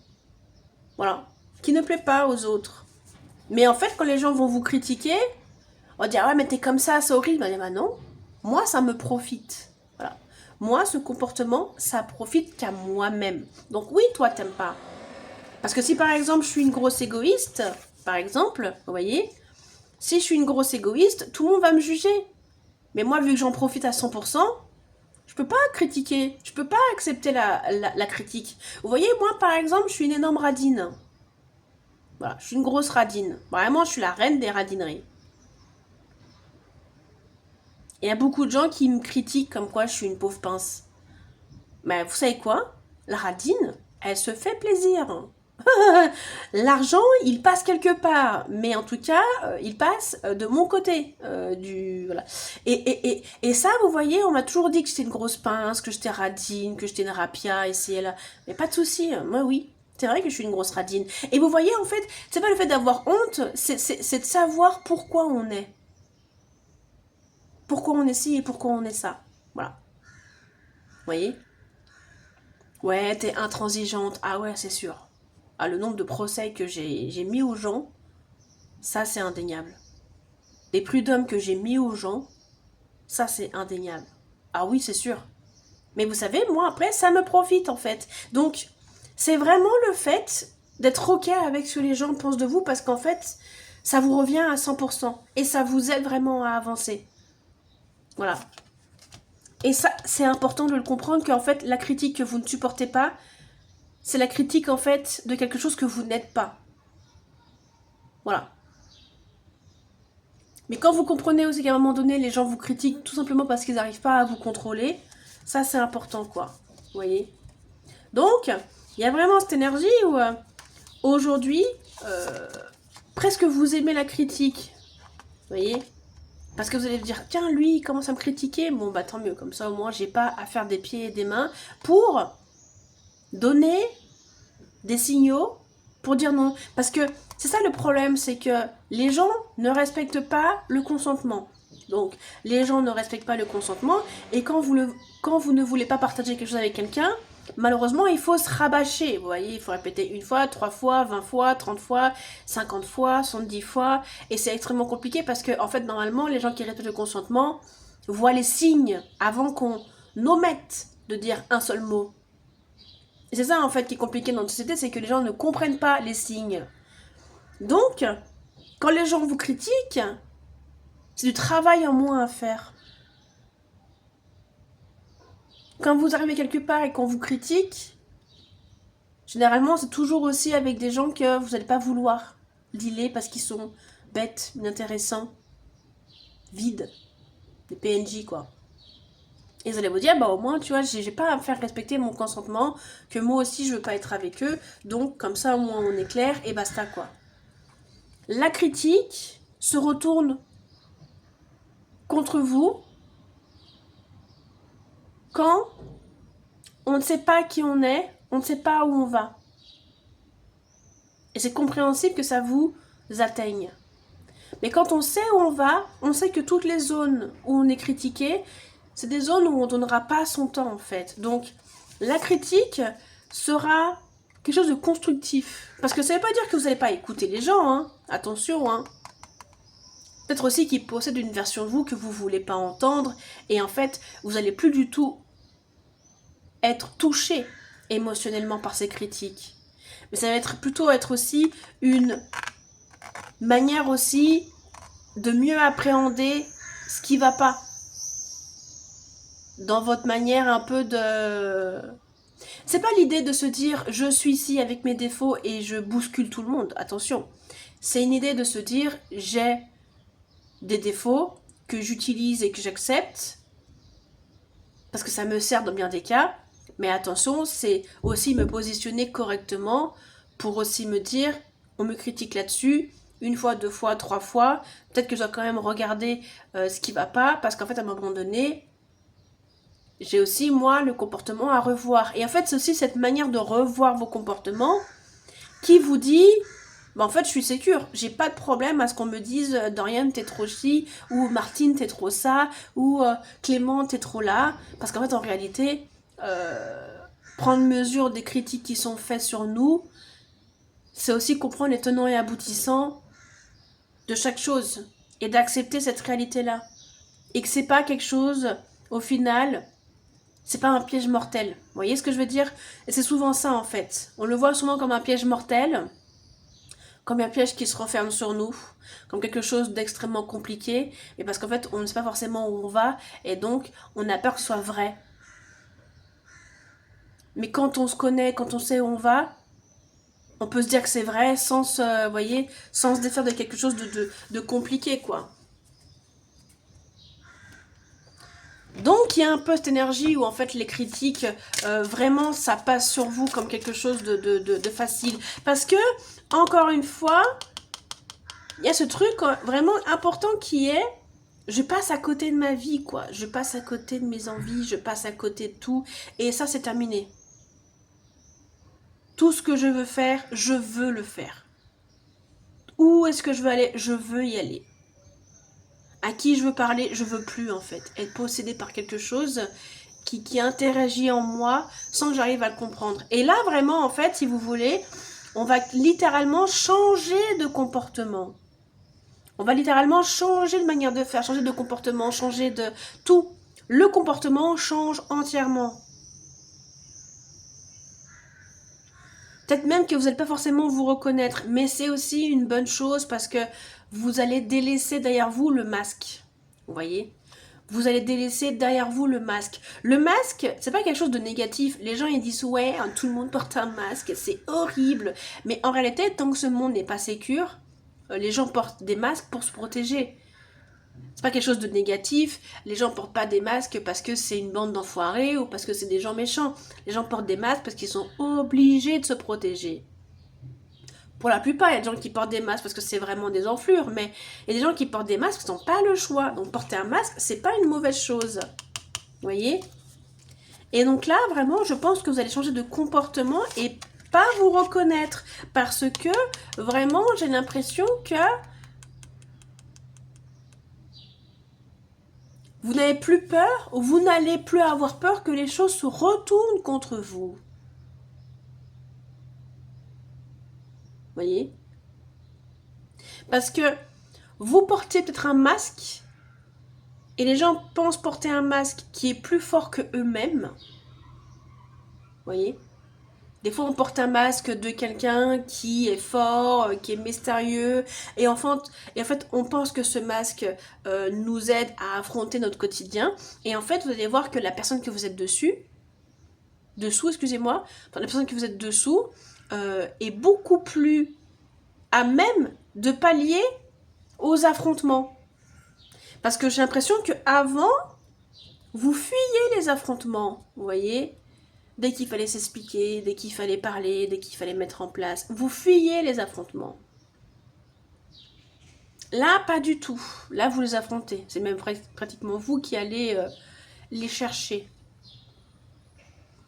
Voilà. Qui ne plaît pas aux autres. Mais en fait, quand les gens vont vous critiquer, on va dire, ah ouais, mais t'es comme ça, c'est horrible. On va dire, bah non, moi, ça me profite. Voilà. Moi, ce comportement, ça profite qu'à moi-même. Donc oui, toi, t'aimes pas. Parce que si, par exemple, je suis une grosse égoïste, par exemple, vous voyez, si je suis une grosse égoïste, tout le monde va me juger. Mais moi, vu que j'en profite à 100%, je peux pas critiquer. Je peux pas accepter la critique. Vous voyez, moi, par exemple, je suis une énorme radine. Voilà, je suis une grosse radine. Vraiment, je suis la reine des radineries. Il y a beaucoup de gens qui me critiquent comme quoi je suis une pauvre pince. Mais vous savez quoi? La radine, elle se fait plaisir. L'argent, il passe quelque part. Mais en tout cas, il passe de mon côté. Voilà. Et ça, vous voyez, on m'a toujours dit que j'étais une grosse pince, que j'étais radine, que j'étais une rapia, ici et là. Mais pas de souci, moi oui. C'est vrai que je suis une grosse radine. Et vous voyez, en fait, c'est pas le fait d'avoir honte, c'est de savoir pourquoi on est. Pourquoi on est ci et pourquoi on est ça. Voilà. Vous voyez? Ouais, t'es intransigeante. Ah ouais, c'est sûr. Ah, le nombre de procès que j'ai mis aux gens, ça c'est indéniable. Les prud'hommes que j'ai mis aux gens, ça c'est indéniable. Ah oui, c'est sûr. Mais vous savez, moi après, ça me profite en fait. Donc, c'est vraiment le fait d'être ok avec ce que les gens pensent de vous parce qu'en fait, ça vous revient à 100% et ça vous aide vraiment à avancer. Voilà. Et ça, c'est important de le comprendre qu'en fait, la critique que vous ne supportez pas, c'est la critique en fait de quelque chose que vous n'êtes pas. Voilà. Mais quand vous comprenez aussi qu'à un moment donné, les gens vous critiquent tout simplement parce qu'ils n'arrivent pas à vous contrôler, ça c'est important quoi. Vous voyez? Donc, il y a vraiment cette énergie où aujourd'hui, presque vous aimez la critique. Vous voyez? Parce que vous allez vous dire, tiens, lui, il commence à me critiquer. Bon, bah tant mieux, comme ça au moins, j'ai pas à faire des pieds et des mains pour donner des signaux pour dire non. Parce que c'est ça le problème, c'est que les gens ne respectent pas le consentement. Donc, les gens ne respectent pas le consentement et quand vous ne voulez pas partager quelque chose avec quelqu'un, malheureusement, il faut se rabâcher. Vous voyez, il faut répéter une fois, 3 fois, 20 fois, 30 fois, 50 fois, 70 fois. Et c'est extrêmement compliqué parce que, en fait, normalement, les gens qui respectent le consentement voient les signes avant qu'on omette de dire un seul mot. Et c'est ça, en fait, qui est compliqué dans notre société, c'est que les gens ne comprennent pas les signes. Donc, quand les gens vous critiquent, c'est du travail en moins à faire. Quand vous arrivez quelque part et qu'on vous critique, généralement, c'est toujours aussi avec des gens que vous n'allez pas vouloir dealer parce qu'ils sont bêtes, inintéressants, vides, des PNJ, quoi. Et vous allez vous dire, bah au moins, tu vois, j'ai pas à me faire respecter mon consentement, que moi aussi, je veux pas être avec eux, donc comme ça, au moins, on est clair, et basta, quoi. La critique se retourne contre vous quand on ne sait pas qui on est, on ne sait pas où on va. Et c'est compréhensible que ça vous atteigne. Mais quand on sait où on va, on sait que toutes les zones où on est critiqué, c'est des zones où on ne donnera pas son temps en fait. Donc la critique sera quelque chose de constructif. Parce que ça ne veut pas dire que vous n'allez pas écouter les gens, hein. Attention, hein. Peut-être aussi qu'il possède une version de vous que vous ne voulez pas entendre. Et en fait, vous n'allez plus du tout être touché émotionnellement par ces critiques. Mais ça va plutôt être aussi une manière aussi de mieux appréhender ce qui va pas. Dans votre manière un peu de... C'est pas l'idée de se dire je suis ici avec mes défauts et je bouscule tout le monde. Attention. C'est une idée de se dire j'ai des défauts que j'utilise et que j'accepte parce que ça me sert dans bien des cas. Mais attention, c'est aussi me positionner correctement pour aussi me dire on me critique là-dessus, une fois, deux fois, trois fois. Peut-être que je dois quand même regarder ce qui va pas parce qu'en fait, à un moment donné, j'ai aussi, moi, le comportement à revoir. Et en fait, c'est aussi cette manière de revoir vos comportements qui vous dit, en fait, je suis sécure. J'ai pas de problème à ce qu'on me dise Dorian, t'es trop ci, ou Martine, t'es trop ça, ou Clément, t'es trop là. Parce qu'en fait, en réalité, prendre mesure des critiques qui sont faites sur nous, c'est aussi comprendre les tenants et aboutissants de chaque chose et d'accepter cette réalité-là. Et que c'est pas quelque chose, au final, c'est pas un piège mortel. Vous voyez ce que je veux dire? Et c'est souvent ça en fait. On le voit souvent comme un piège mortel, comme un piège qui se renferme sur nous, comme quelque chose d'extrêmement compliqué, mais parce qu'en fait on ne sait pas forcément où on va, et donc on a peur que ce soit vrai. Mais quand on se connaît, quand on sait où on va, on peut se dire que c'est vrai sans se, voyez, sans se défaire de quelque chose de compliqué, quoi. Donc il y a un peu cette énergie où en fait les critiques, vraiment ça passe sur vous comme quelque chose de facile. Parce que, encore une fois, il y a ce truc vraiment important qui est, je passe à côté de ma vie, quoi. Je passe à côté de mes envies, je passe à côté de tout. Et ça c'est terminé. Tout ce que je veux faire, je veux le faire. Où est-ce que je veux aller? Je veux y aller. À qui je veux parler? Je veux plus en fait. Être possédée par quelque chose qui interagit en moi sans que j'arrive à le comprendre. Et là vraiment en fait, si vous voulez, on va littéralement changer de comportement. On va littéralement changer de manière de faire, changer de comportement, changer de tout. Le comportement change entièrement. Peut-être même que vous n'allez pas forcément vous reconnaître, mais c'est aussi une bonne chose parce que vous allez délaisser derrière vous le masque. Vous voyez? Vous allez délaisser derrière vous le masque. Le masque, c'est pas quelque chose de négatif. Les gens ils disent ouais, tout le monde porte un masque, c'est horrible. Mais en réalité, tant que ce monde n'est pas sécure, les gens portent des masques pour se protéger. C'est pas quelque chose de négatif. Les gens portent pas des masques parce que c'est une bande d'enfoirés ou parce que c'est des gens méchants. Les gens portent des masques parce qu'ils sont obligés de se protéger. Pour la plupart, il y a des gens qui portent des masques parce que c'est vraiment des enflures, mais il y a des gens qui portent des masques qui n'ont pas le choix. Donc porter un masque, c'est pas une mauvaise chose. Vous voyez? Et donc là, vraiment, je pense que vous allez changer de comportement et pas vous reconnaître. Parce que, vraiment, j'ai l'impression que vous n'avez plus peur, ou vous n'allez plus avoir peur que les choses se retournent contre vous. Vous voyez? Parce que vous portez peut-être un masque, et les gens pensent porter un masque qui est plus fort que eux-mêmes. Vous voyez? Des fois, on porte un masque de quelqu'un qui est fort, qui est mystérieux, et en fait, on pense que ce masque nous aide à affronter notre quotidien. Et en fait, vous allez voir que la personne que vous êtes dessous, excusez-moi, enfin, la personne que vous êtes dessous est beaucoup plus à même de pallier aux affrontements. Parce que j'ai l'impression qu'avant, vous fuyiez les affrontements, vous voyez? Dès qu'il fallait s'expliquer, dès qu'il fallait parler, dès qu'il fallait mettre en place, vous fuyez les affrontements. Là, pas du tout. Là, vous les affrontez. C'est même pratiquement vous qui allez les chercher.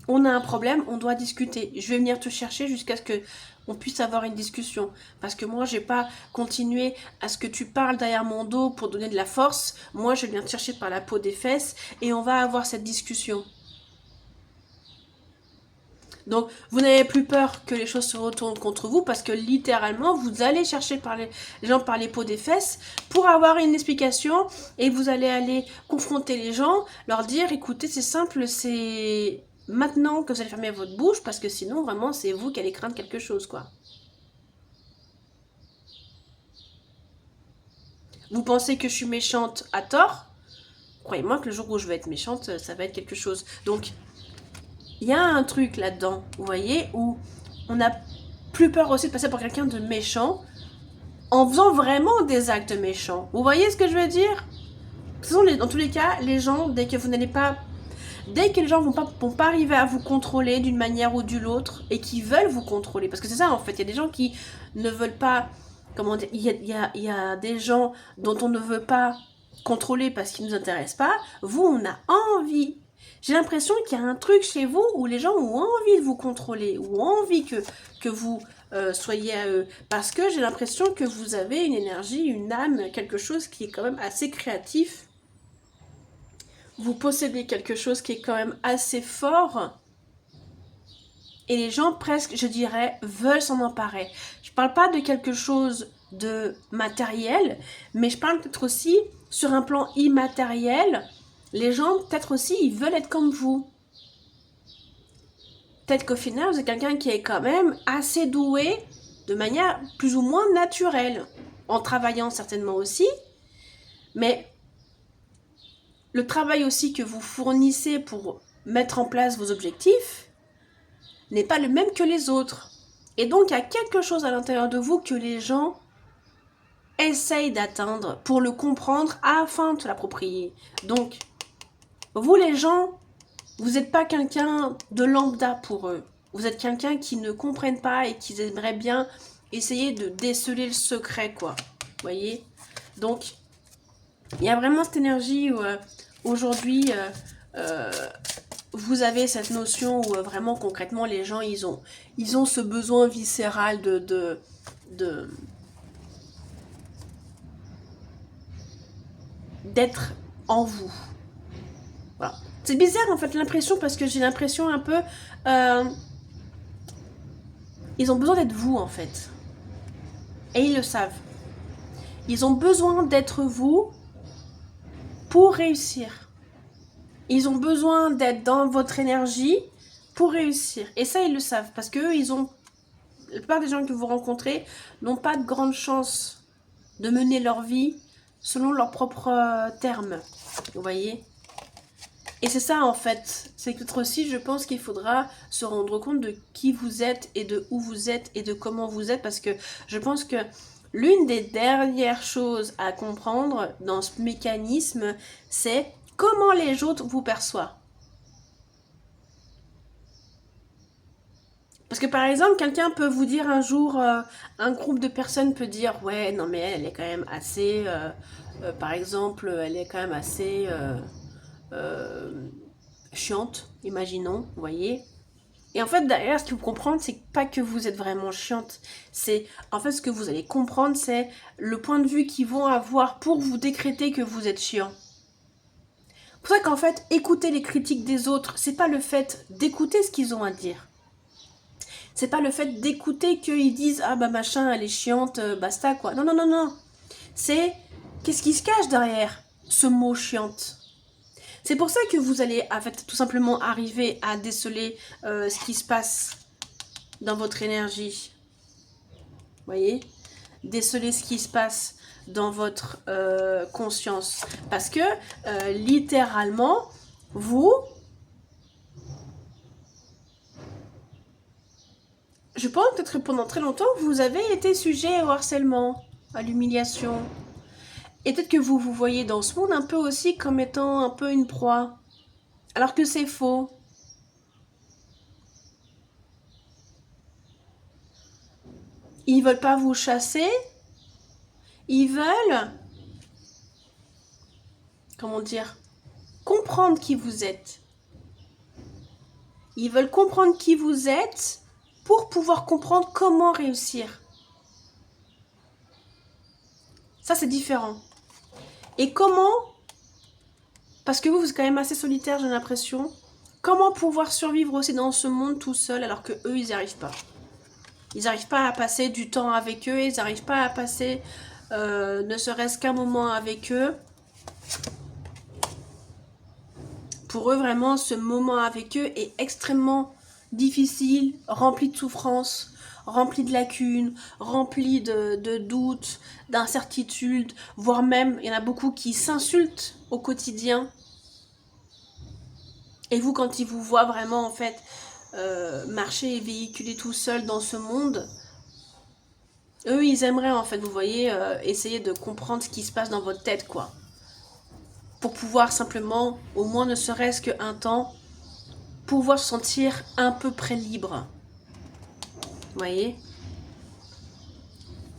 On a un problème, on doit discuter. Je vais venir te chercher jusqu'à ce que on puisse avoir une discussion. Parce que moi, j'ai pas continué à ce que tu parles derrière mon dos pour donner de la force. Moi, je viens te chercher par la peau des fesses et on va avoir cette discussion. Donc, vous n'avez plus peur que les choses se retournent contre vous parce que littéralement, vous allez chercher les gens par les peaux des fesses pour avoir une explication et vous allez aller confronter les gens, leur dire, écoutez, c'est simple, c'est maintenant que vous allez fermer votre bouche parce que sinon, vraiment, c'est vous qui allez craindre quelque chose, quoi. Vous pensez que je suis méchante à tort? Croyez-moi que le jour où je vais être méchante, ça va être quelque chose. Donc, il y a un truc là-dedans, vous voyez, où on n'a plus peur aussi de passer pour quelqu'un de méchant en faisant vraiment des actes méchants. Vous voyez ce que je veux dire? Dans tous les cas, les gens, dès que vous n'allez pas... Dès que les gens vont pas arriver à vous contrôler d'une manière ou d'une autre et qui veulent vous contrôler, parce que c'est ça en fait, il y a des gens qui ne veulent pas... Comment dire, il y a des gens dont on ne veut pas contrôler parce qu'ils ne nous intéressent pas. Vous, on a envie. J'ai l'impression qu'il y a un truc chez vous où les gens ont envie de vous contrôler, ou ont envie que vous soyez à eux. Parce que j'ai l'impression que vous avez une énergie, une âme, quelque chose qui est quand même assez créatif. Vous possédez quelque chose qui est quand même assez fort. Et les gens presque, je dirais, veulent s'en emparer. Je parle pas de quelque chose de matériel, mais je parle peut-être aussi sur un plan immatériel. Les gens, peut-être aussi, ils veulent être comme vous. Peut-être qu'au final, vous êtes quelqu'un qui est quand même assez doué de manière plus ou moins naturelle. En travaillant certainement aussi. Mais le travail aussi que vous fournissez pour mettre en place vos objectifs n'est pas le même que les autres. Et donc, il y a quelque chose à l'intérieur de vous que les gens essayent d'atteindre pour le comprendre afin de se l'approprier. Donc, vous les gens, vous n'êtes pas quelqu'un de lambda pour eux. Vous êtes quelqu'un qui ne comprennent pas et qui aimerait bien essayer de déceler le secret, quoi. Vous voyez? Donc, il y a vraiment cette énergie où aujourd'hui, vous avez cette notion où vraiment concrètement les gens ils ont ce besoin viscéral d'être en vous. Voilà. C'est bizarre en fait l'impression parce que j'ai l'impression un peu ils ont besoin d'être vous en fait. Et ils le savent. Ils ont besoin d'être vous pour réussir. Ils ont besoin d'être dans votre énergie pour réussir. Et ça, ils le savent. Parce qu'eux, ils ont... La plupart des gens que vous rencontrez n'ont pas de grande chance de mener leur vie selon leurs propres termes. Vous voyez? Et c'est ça, en fait. C'est peut-être aussi, je pense qu'il faudra se rendre compte de qui vous êtes et de où vous êtes et de comment vous êtes. Parce que je pense que l'une des dernières choses à comprendre dans ce mécanisme, c'est comment les autres vous perçoivent. Parce que par exemple, quelqu'un peut vous dire un jour, un groupe de personnes peut dire, ouais, non mais elle est quand même assez, par exemple, elle est quand même assez euh, chiante, imaginons, vous voyez. Et en fait, derrière, ce qu'il faut comprendre, c'est pas que vous êtes vraiment chiante. C'est, en fait, ce que vous allez comprendre, c'est le point de vue qu'ils vont avoir pour vous décréter que vous êtes chiant. C'est pour ça qu'en fait, écouter les critiques des autres, c'est pas le fait d'écouter ce qu'ils ont à dire. C'est pas le fait d'écouter qu'ils disent ah bah machin elle est chiante, basta quoi. Non non non non. C'est qu'est-ce qui se cache derrière ce mot chiante. C'est pour ça que vous allez en fait tout simplement arriver à déceler ce qui se passe dans votre énergie. Vous voyez? Déceler ce qui se passe dans votre conscience. Parce que littéralement, vous, je pense peut-être que pendant très longtemps, vous avez été sujet au harcèlement, à l'humiliation. Et peut-être que vous vous voyez dans ce monde un peu aussi comme étant un peu une proie. Alors que c'est faux. Ils veulent pas vous chasser. Ils veulent, comment dire, comprendre qui vous êtes. Ils veulent comprendre qui vous êtes pour pouvoir comprendre comment réussir. Ça, c'est différent. Et comment, parce que vous êtes quand même assez solitaire, j'ai l'impression, Comment pouvoir survivre aussi dans ce monde tout seul alors que eux ils n'y arrivent pas. Ils n'arrivent pas à passer du temps avec eux, ils n'arrivent pas à passer ne serait-ce qu'un moment avec eux. Pour eux, vraiment, ce moment avec eux est extrêmement difficile, rempli de souffrances, rempli de lacunes, rempli de doutes, d'incertitudes, voire même, il y en a beaucoup qui s'insultent au quotidien. Et vous, quand ils vous voient vraiment, en fait, marcher et véhiculer tout seul dans ce monde, eux, ils aimeraient, en fait, vous voyez, essayer de comprendre ce qui se passe dans votre tête, quoi. Pour pouvoir simplement, au moins ne serait-ce qu'un temps, pouvoir se sentir un peu près libre. Vous voyez?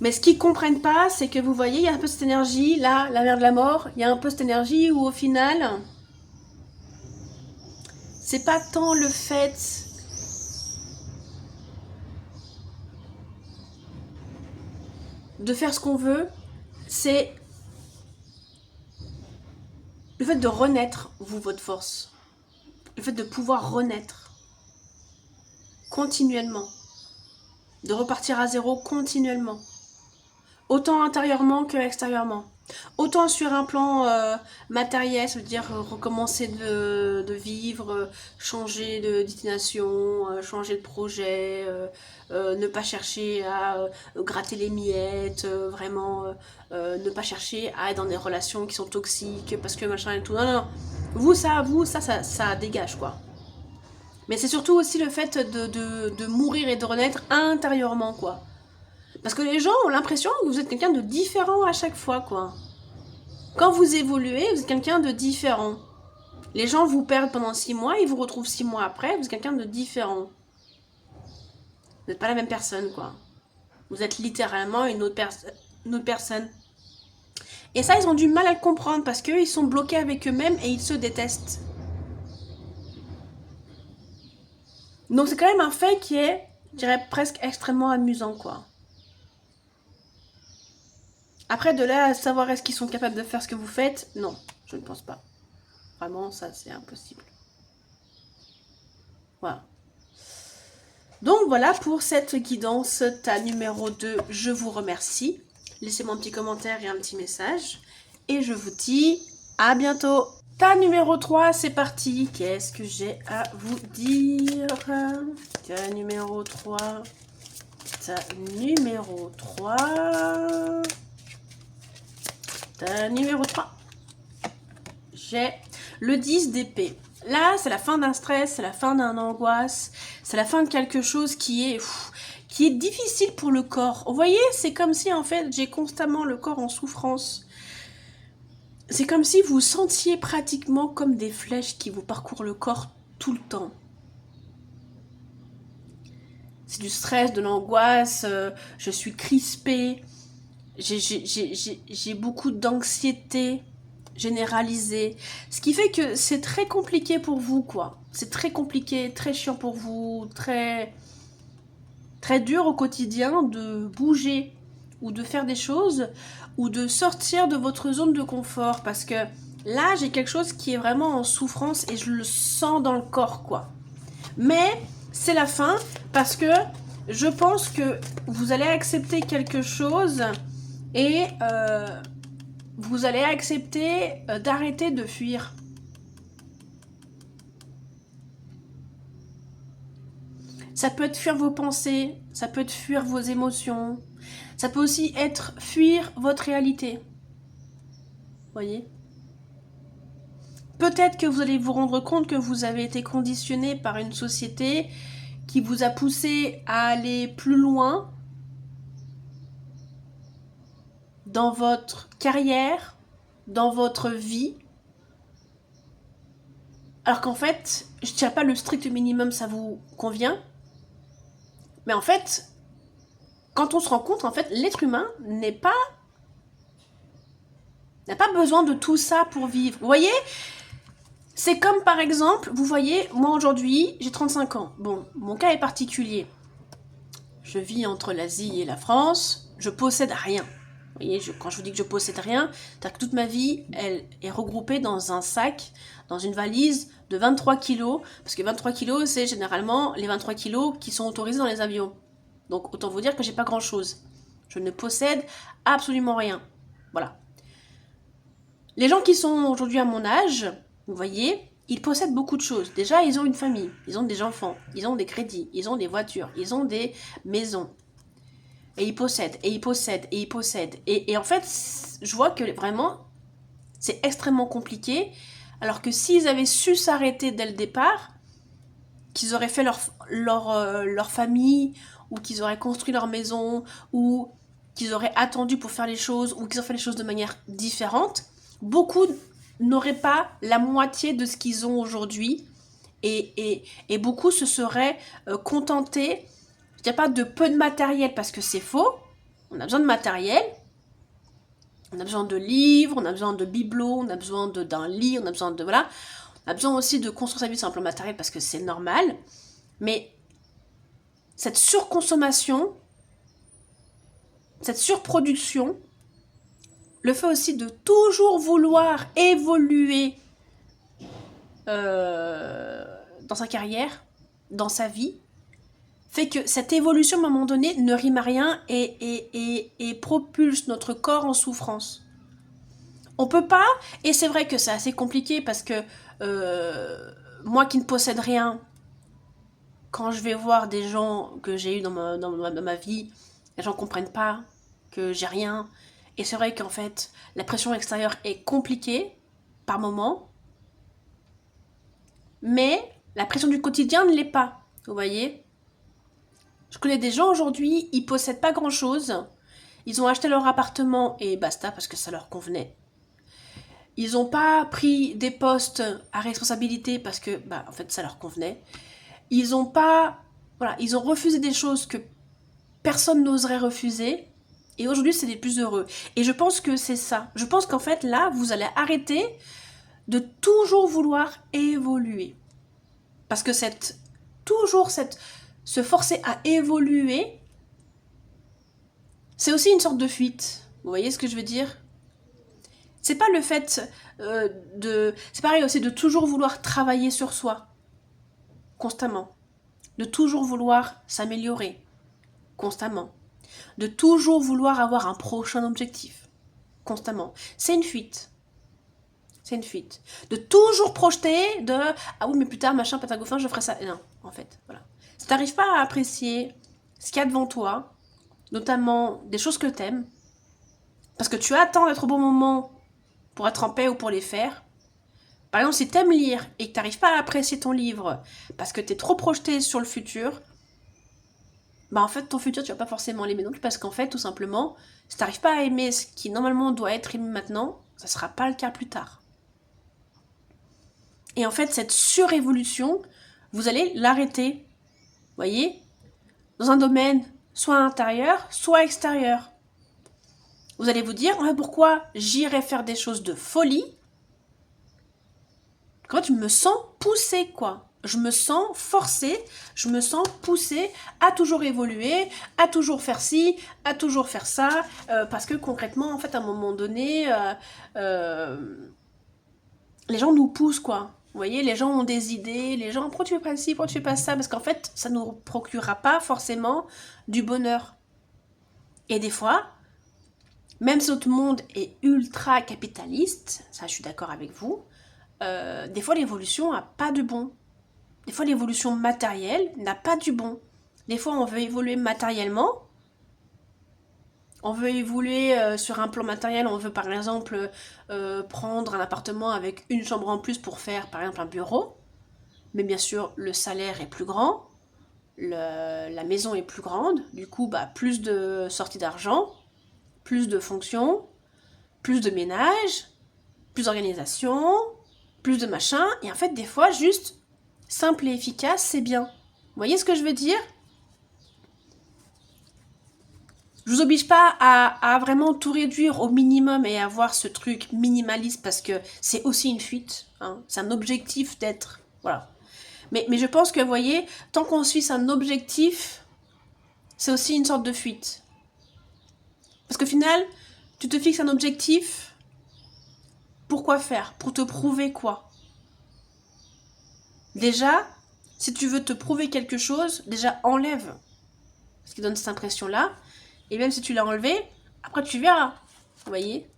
Mais ce qu'ils comprennent pas, c'est que vous voyez, il y a un peu cette énergie, là, la mer de la mort, il y a un peu cette énergie où au final, c'est pas tant le fait de faire ce qu'on veut, c'est le fait de renaître, vous, votre force. Le fait de pouvoir renaître continuellement. De repartir à zéro continuellement. Autant intérieurement que extérieurement. Autant sur un plan matériel, ça veut dire recommencer de vivre, changer de destination, changer de projet, ne pas chercher à gratter les miettes, vraiment ne pas chercher à être dans des relations qui sont toxiques parce que machin et tout. Non, non, vous, ça dégage quoi. Mais c'est surtout aussi le fait de mourir et de renaître intérieurement quoi. Parce que les gens ont l'impression que vous êtes quelqu'un de différent à chaque fois, quoi. Quand vous évoluez, vous êtes quelqu'un de différent. Les gens vous perdent pendant 6 mois, ils vous retrouvent 6 mois après, vous êtes quelqu'un de différent. Vous n'êtes pas la même personne, quoi. Vous êtes littéralement une autre personne. Et ça, ils ont du mal à le comprendre parce qu'eux, ils sont bloqués avec eux-mêmes et ils se détestent. Donc c'est quand même un fait qui est, je dirais, presque extrêmement amusant, quoi. Après, de là à savoir est-ce qu'ils sont capables de faire ce que vous faites, non, je ne pense pas. Vraiment, ça, c'est impossible. Voilà. Donc, voilà pour cette guidance, ta numéro 2. Je vous remercie. Laissez-moi un petit commentaire et un petit message. Et je vous dis à bientôt. Ta numéro 3, c'est parti. Qu'est-ce que j'ai à vous dire? Ta numéro 3. Ta numéro 3. Numéro 3. J'ai le 10 d'épée. Là, c'est la fin d'un stress, c'est la fin d'un angoisse, c'est la fin de quelque chose qui est difficile pour le corps. Vous voyez, c'est comme si en fait, j'ai constamment le corps en souffrance. C'est comme si vous sentiez pratiquement comme des flèches qui vous parcourent le corps tout le temps. C'est du stress, de l'angoisse, je suis crispée. J'ai beaucoup d'anxiété généralisée. Ce qui fait que c'est très compliqué pour vous, quoi. C'est très compliqué, très chiant pour vous, très dur au quotidien de bouger ou de faire des choses ou de sortir de votre zone de confort. Parce que là, j'ai quelque chose qui est vraiment en souffrance et je le sens dans le corps, quoi. Mais c'est la fin parce que je pense que vous allez accepter quelque chose et vous allez accepter d'arrêter de fuir. Ça peut être fuir vos pensées, ça peut être fuir vos émotions, ça peut aussi être fuir votre réalité. Voyez ? Peut-être que vous allez vous rendre compte que vous avez été conditionné par une société qui vous a poussé à aller plus loin dans votre carrière, dans votre vie, alors qu'en fait, je ne tiens pas le strict minimum, ça vous convient, mais en fait, quand on se rend compte, en fait, l'être humain n'a pas besoin de tout ça pour vivre. Vous voyez ? C'est comme par exemple, vous voyez, moi aujourd'hui, j'ai 35 ans. Bon, mon cas est particulier. Je vis entre l'Asie et la France, je possède rien. Vous voyez, quand je vous dis que je possède rien, c'est-à-dire que toute ma vie, elle est regroupée dans un sac, dans une valise de 23 kilos, parce que 23 kilos, c'est généralement les 23 kilos qui sont autorisés dans les avions. Donc autant vous dire que j'ai pas grand-chose. Je ne possède absolument rien. Voilà. Les gens qui sont aujourd'hui à mon âge, vous voyez, ils possèdent beaucoup de choses. Déjà, ils ont une famille, ils ont des enfants, ils ont des crédits, ils ont des voitures, ils ont des maisons. Et ils possèdent, et ils possèdent, et ils possèdent. Et en fait, je vois que vraiment, c'est extrêmement compliqué. Alors que s'ils avaient su s'arrêter dès le départ, qu'ils auraient fait leur famille, ou qu'ils auraient construit leur maison, ou qu'ils auraient attendu pour faire les choses, ou qu'ils auraient fait les choses de manière différente, beaucoup n'auraient pas la moitié de ce qu'ils ont aujourd'hui. Et beaucoup se seraient contentés. Il n'y a pas de peu de matériel parce que c'est faux. On a besoin de matériel. On a besoin de livres, on a besoin de bibelots, on a besoin d'un lit, on a besoin de... Voilà. On a besoin aussi de construire sa vie sur un plan matériel parce que c'est normal. Mais cette surconsommation, cette surproduction, le fait aussi de toujours vouloir évoluer dans sa carrière, dans sa vie, fait que cette évolution, à un moment donné, ne rime à rien et propulse notre corps en souffrance. On peut pas, et c'est vrai que c'est assez compliqué parce que moi qui ne possède rien, quand je vais voir des gens que j'ai eu dans ma vie, les gens comprennent pas que j'ai rien. Et c'est vrai qu'en fait, la pression extérieure est compliquée par moments, mais la pression du quotidien ne l'est pas, vous voyez. Je connais des gens aujourd'hui, ils possèdent pas grand-chose. Ils ont acheté leur appartement et basta parce que ça leur convenait. Ils n'ont pas pris des postes à responsabilité parce que, en fait, ça leur convenait. Ils ont pas... Voilà, ils ont refusé des choses que personne n'oserait refuser. Et aujourd'hui, c'est les plus heureux. Et je pense que c'est ça. Je pense qu'en fait, là, vous allez arrêter de toujours vouloir évoluer. Parce que se forcer à évoluer, c'est aussi une sorte de fuite. Vous voyez ce que je veux dire ? C'est pas le fait c'est pareil aussi de toujours vouloir travailler sur soi, constamment. De toujours vouloir s'améliorer, constamment. De toujours vouloir avoir un prochain objectif, constamment. C'est une fuite. C'est une fuite. De toujours projeter ah oui, mais plus tard, machin, patagoffin, je ferai ça. Non, en fait, voilà. Si t'arrives pas à apprécier ce qu'il y a devant toi, notamment des choses que t'aimes, parce que tu attends d'être au bon moment pour être en paix ou pour les faire. Par exemple, si t'aimes lire et que t'arrives pas à apprécier ton livre parce que t'es trop projeté sur le futur, en fait, ton futur, tu vas pas forcément l'aimer non plus parce qu'en fait, tout simplement, si t'arrives pas à aimer ce qui normalement doit être aimé maintenant, ça sera pas le cas plus tard. Et en fait, cette surévolution, vous allez l'arrêter. Vous voyez ? Dans un domaine soit intérieur, soit extérieur. Vous allez vous dire, pourquoi j'irais faire des choses de folie ? Quand je me sens poussée, quoi. Je me sens forcée, je me sens poussée à toujours évoluer, à toujours faire ci, à toujours faire ça, parce que concrètement, en fait, à un moment donné, les gens nous poussent, quoi. Vous voyez, les gens ont des idées, les gens, pourquoi tu fais pas ci, pourquoi tu fais pas ça ? Parce qu'en fait, ça ne nous procurera pas forcément du bonheur. Et des fois, même si notre monde est ultra capitaliste, ça je suis d'accord avec vous, des fois l'évolution n'a pas de bon. Des fois l'évolution matérielle n'a pas du bon. Des fois on veut évoluer matériellement, on veut évoluer sur un plan matériel, on veut par exemple prendre un appartement avec une chambre en plus pour faire par exemple un bureau, mais bien sûr le salaire est plus grand, la maison est plus grande, du coup plus de sorties d'argent, plus de fonctions, plus de ménage, plus d'organisation, plus de machin, et en fait des fois juste simple et efficace, c'est bien. Vous voyez ce que je veux dire ? Je vous oblige pas à vraiment tout réduire au minimum et avoir ce truc minimaliste parce que c'est aussi une fuite. Hein. C'est un objectif d'être. Voilà. Mais je pense que, vous voyez, tant qu'on suit un objectif, c'est aussi une sorte de fuite. Parce qu'au final, Tu te fixes un objectif. Pourquoi faire? Pour te prouver quoi? Déjà, si tu veux te prouver quelque chose, déjà enlève ce qui donne cette impression-là. Et même si tu l'as enlevé, après tu verras. Vous voyez?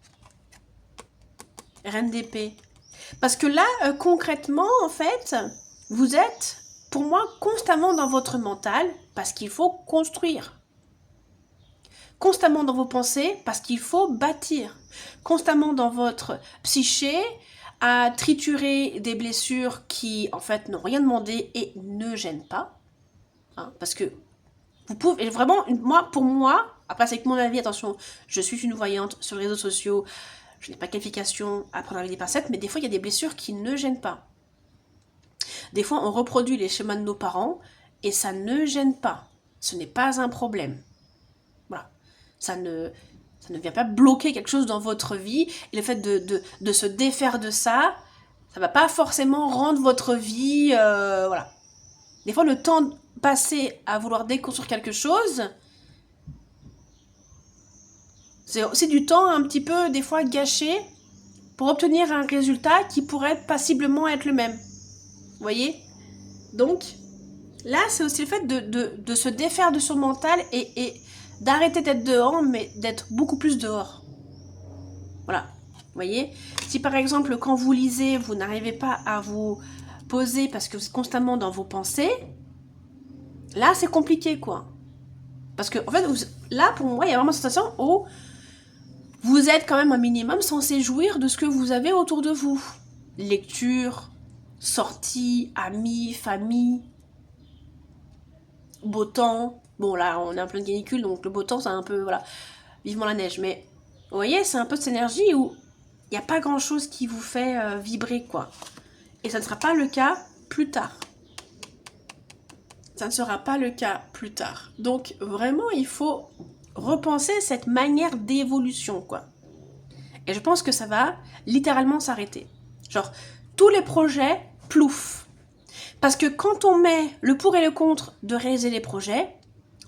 Reine d'épée. Parce que là, concrètement, en fait, vous êtes, pour moi, constamment dans votre mental, parce qu'il faut construire. Constamment dans vos pensées, parce qu'il faut bâtir. Constamment dans votre psyché, à triturer des blessures qui, en fait, n'ont rien demandé et ne gênent pas. Hein, parce que vous pouvez, et vraiment, pour moi, après c'est que mon avis, attention, je suis une voyante sur les réseaux sociaux, je n'ai pas qualification à prendre avec des pincettes, mais des fois, il y a des blessures qui ne gênent pas. Des fois, on reproduit les schémas de nos parents et ça ne gêne pas. Ce n'est pas un problème. Voilà. Ça ne vient pas bloquer quelque chose dans votre vie. Et le fait de se défaire de ça, ça ne va pas forcément rendre votre vie... voilà. Des fois, le temps passé à vouloir déconstruire quelque chose... C'est aussi du temps un petit peu, des fois, gâché pour obtenir un résultat qui pourrait passiblement être le même. Vous voyez? Donc, là, c'est aussi le fait de se défaire de son mental et d'arrêter d'être dehors, mais d'être beaucoup plus dehors. Voilà. Vous voyez? Si par exemple, quand vous lisez, vous n'arrivez pas à vous poser parce que vous êtes constamment dans vos pensées, là, c'est compliqué, quoi. Parce que, en fait, là, pour moi, il y a vraiment cette sensation où vous êtes quand même un minimum censé jouir de ce que vous avez autour de vous. Lecture, sortie, amis, famille, beau temps. Bon, là, on est en pleine canicule, donc le beau temps, c'est un peu, voilà, vivement la neige. Mais, vous voyez, c'est un peu de cette énergie où il n'y a pas grand-chose qui vous fait vibrer, quoi. Et ça ne sera pas le cas plus tard. Ça ne sera pas le cas plus tard. Donc, vraiment, il faut repenser cette manière d'évolution, quoi. Et je pense que ça va littéralement s'arrêter. Genre, tous les projets, plouf. Parce que quand on met le pour et le contre de réaliser les projets,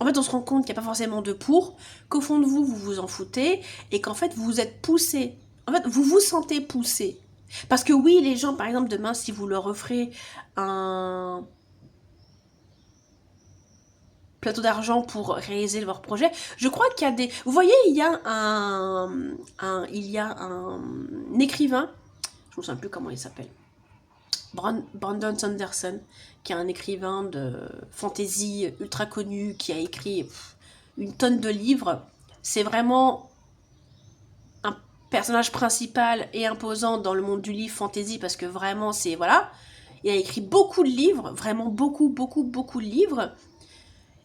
en fait, on se rend compte qu'il n'y a pas forcément de pour, qu'au fond de vous, vous vous en foutez, et qu'en fait, vous vous êtes poussé. En fait, vous vous sentez poussé. Parce que oui, les gens, par exemple, demain, si vous leur offrez un plateau d'argent pour réaliser leur projet. Je crois qu'il y a des... Vous voyez, il y a un écrivain, je ne sais plus comment il s'appelle, Brandon Sanderson, qui est un écrivain de fantasy ultra connu, qui a écrit une tonne de livres. C'est vraiment un personnage principal et imposant dans le monde du livre fantasy, parce que vraiment, c'est... Voilà. Il a écrit beaucoup de livres, vraiment beaucoup de livres.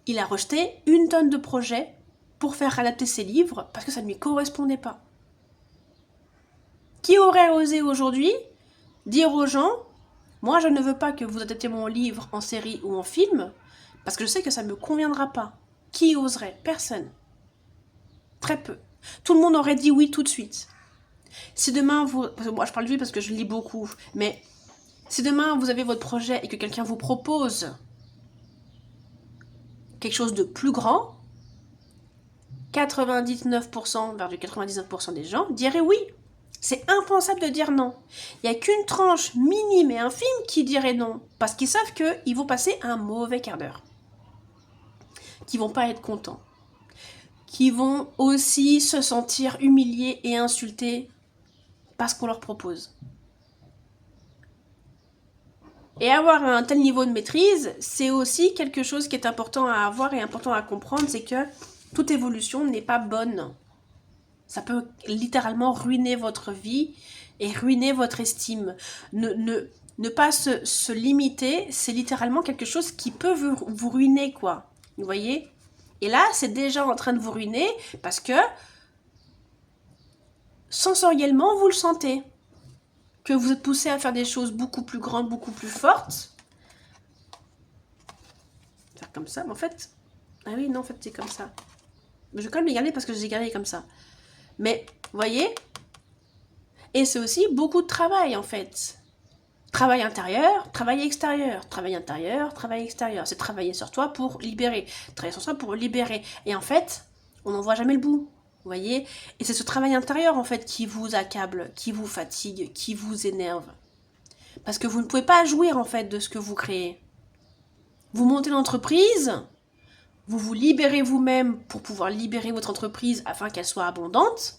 Il a rejeté une tonne de projets pour faire adapter ses livres parce que ça ne lui correspondait pas. Qui aurait osé aujourd'hui dire aux gens, moi je ne veux pas que vous adaptiez mon livre en série ou en film parce que je sais que ça ne me conviendra pas. Qui oserait? Personne. Très peu. Tout le monde aurait dit oui tout de suite. Si demain vous... Moi je parle de lui parce que je lis beaucoup, mais si demain vous avez votre projet et que quelqu'un vous propose quelque chose de plus grand, 99%, vers du 99% des gens diraient oui. C'est impensable de dire non. Il n'y a qu'une tranche minime et infime qui dirait non, parce qu'ils savent qu'ils vont passer un mauvais quart d'heure, qu'ils vont pas être contents, qui vont aussi se sentir humiliés et insultés parce qu'on leur propose. Et avoir un tel niveau de maîtrise, c'est aussi quelque chose qui est important à avoir et important à comprendre, c'est que toute évolution n'est pas bonne. Ça peut littéralement ruiner votre vie et ruiner votre estime. Ne pas se limiter, c'est littéralement quelque chose qui peut vous ruiner, quoi. Vous voyez? Et là, c'est déjà en train de vous ruiner parce que sensoriellement, vous le sentez. Que vous êtes poussé à faire des choses beaucoup plus grandes, beaucoup plus fortes. Faire comme ça, mais en fait... Ah oui, non, en fait, c'est comme ça. Je vais quand même les garder parce que je les ai gardés comme ça. Mais, vous voyez? Et c'est aussi beaucoup de travail, en fait. Travail intérieur, travail extérieur. Travail intérieur, travail extérieur. C'est travailler sur toi pour libérer. Travailler sur soi pour libérer. Et en fait, on n'en voit jamais le bout. Vous voyez? Et c'est ce travail intérieur, en fait, qui vous accable, qui vous fatigue, qui vous énerve. Parce que vous ne pouvez pas jouir, en fait, de ce que vous créez. Vous montez l'entreprise, vous vous libérez vous-même pour pouvoir libérer votre entreprise afin qu'elle soit abondante.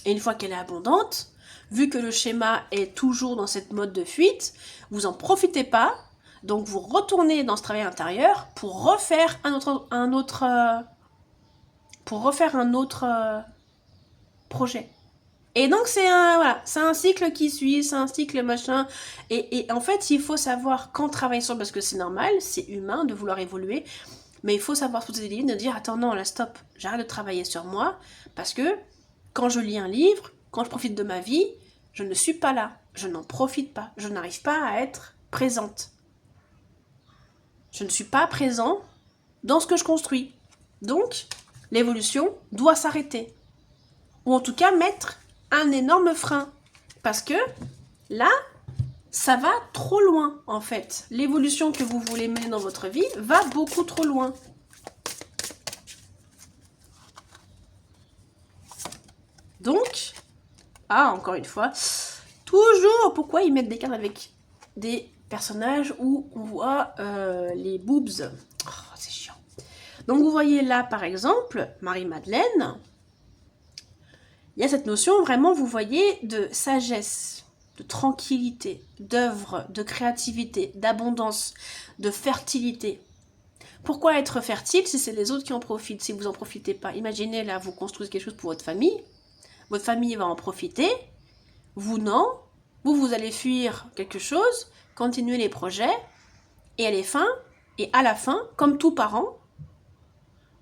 Et une fois qu'elle est abondante, vu que le schéma est toujours dans cette mode de fuite, vous n'en profitez pas, donc vous retournez dans ce travail intérieur pour refaire un autre projet. Et donc c'est un cycle qui suit, c'est un cycle machin. Et en fait, il faut savoir quand travailler sur, parce que c'est normal, c'est humain de vouloir évoluer, mais il faut savoir poser des limites, de dire attends non, là stop, j'arrête de travailler sur moi, parce que quand je lis un livre, quand je profite de ma vie, je ne suis pas là, je n'en profite pas, je n'arrive pas à être présente. Je ne suis pas présent dans ce que je construis. Donc, l'évolution doit s'arrêter. Ou en tout cas, mettre un énorme frein. Parce que là, ça va trop loin, en fait. L'évolution que vous voulez mener dans votre vie va beaucoup trop loin. Donc, encore une fois, toujours, pourquoi ils mettent des cadres avec des personnages où on voit les boobs? Oh, c'est chiant. Donc vous voyez là, par exemple, Marie-Madeleine, il y a cette notion vraiment, vous voyez, de sagesse, de tranquillité, d'œuvre, de créativité, d'abondance, de fertilité. Pourquoi être fertile si c'est les autres qui en profitent, si vous n'en profitez pas? Imaginez là, vous construisez quelque chose pour votre famille va en profiter, vous non, vous allez fuir quelque chose, continuer les projets, et à la fin, comme tout parent,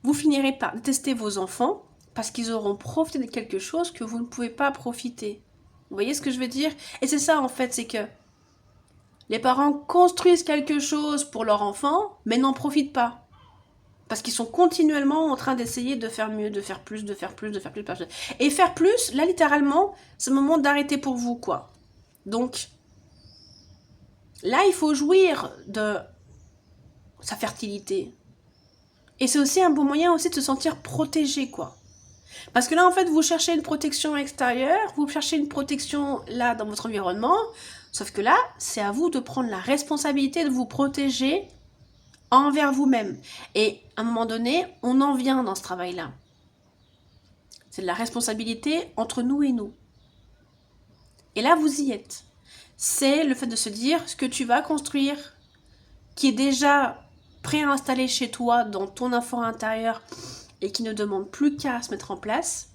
vous finirez par détester vos enfants parce qu'ils auront profité de quelque chose que vous ne pouvez pas profiter. Vous voyez ce que je veux dire? Et c'est ça en fait, c'est que les parents construisent quelque chose pour leur enfant, mais n'en profitent pas. Parce qu'ils sont continuellement en train d'essayer de faire mieux, de faire plus, de faire plus, de faire plus. Et faire plus, là littéralement, c'est le moment d'arrêter pour vous, quoi. Donc, là, il faut jouir de sa fertilité. Et c'est aussi un bon moyen aussi de se sentir protégé, quoi. Parce que là, en fait, vous cherchez une protection extérieure, vous cherchez une protection là dans votre environnement, sauf que là, c'est à vous de prendre la responsabilité de vous protéger envers vous-même. Et à un moment donné, on en vient dans ce travail-là. C'est de la responsabilité entre nous et nous. Et là, vous y êtes. C'est le fait de se dire ce que tu vas construire, qui est déjà préinstallé chez toi, dans ton enfant intérieur, et qui ne demande plus qu'à se mettre en place,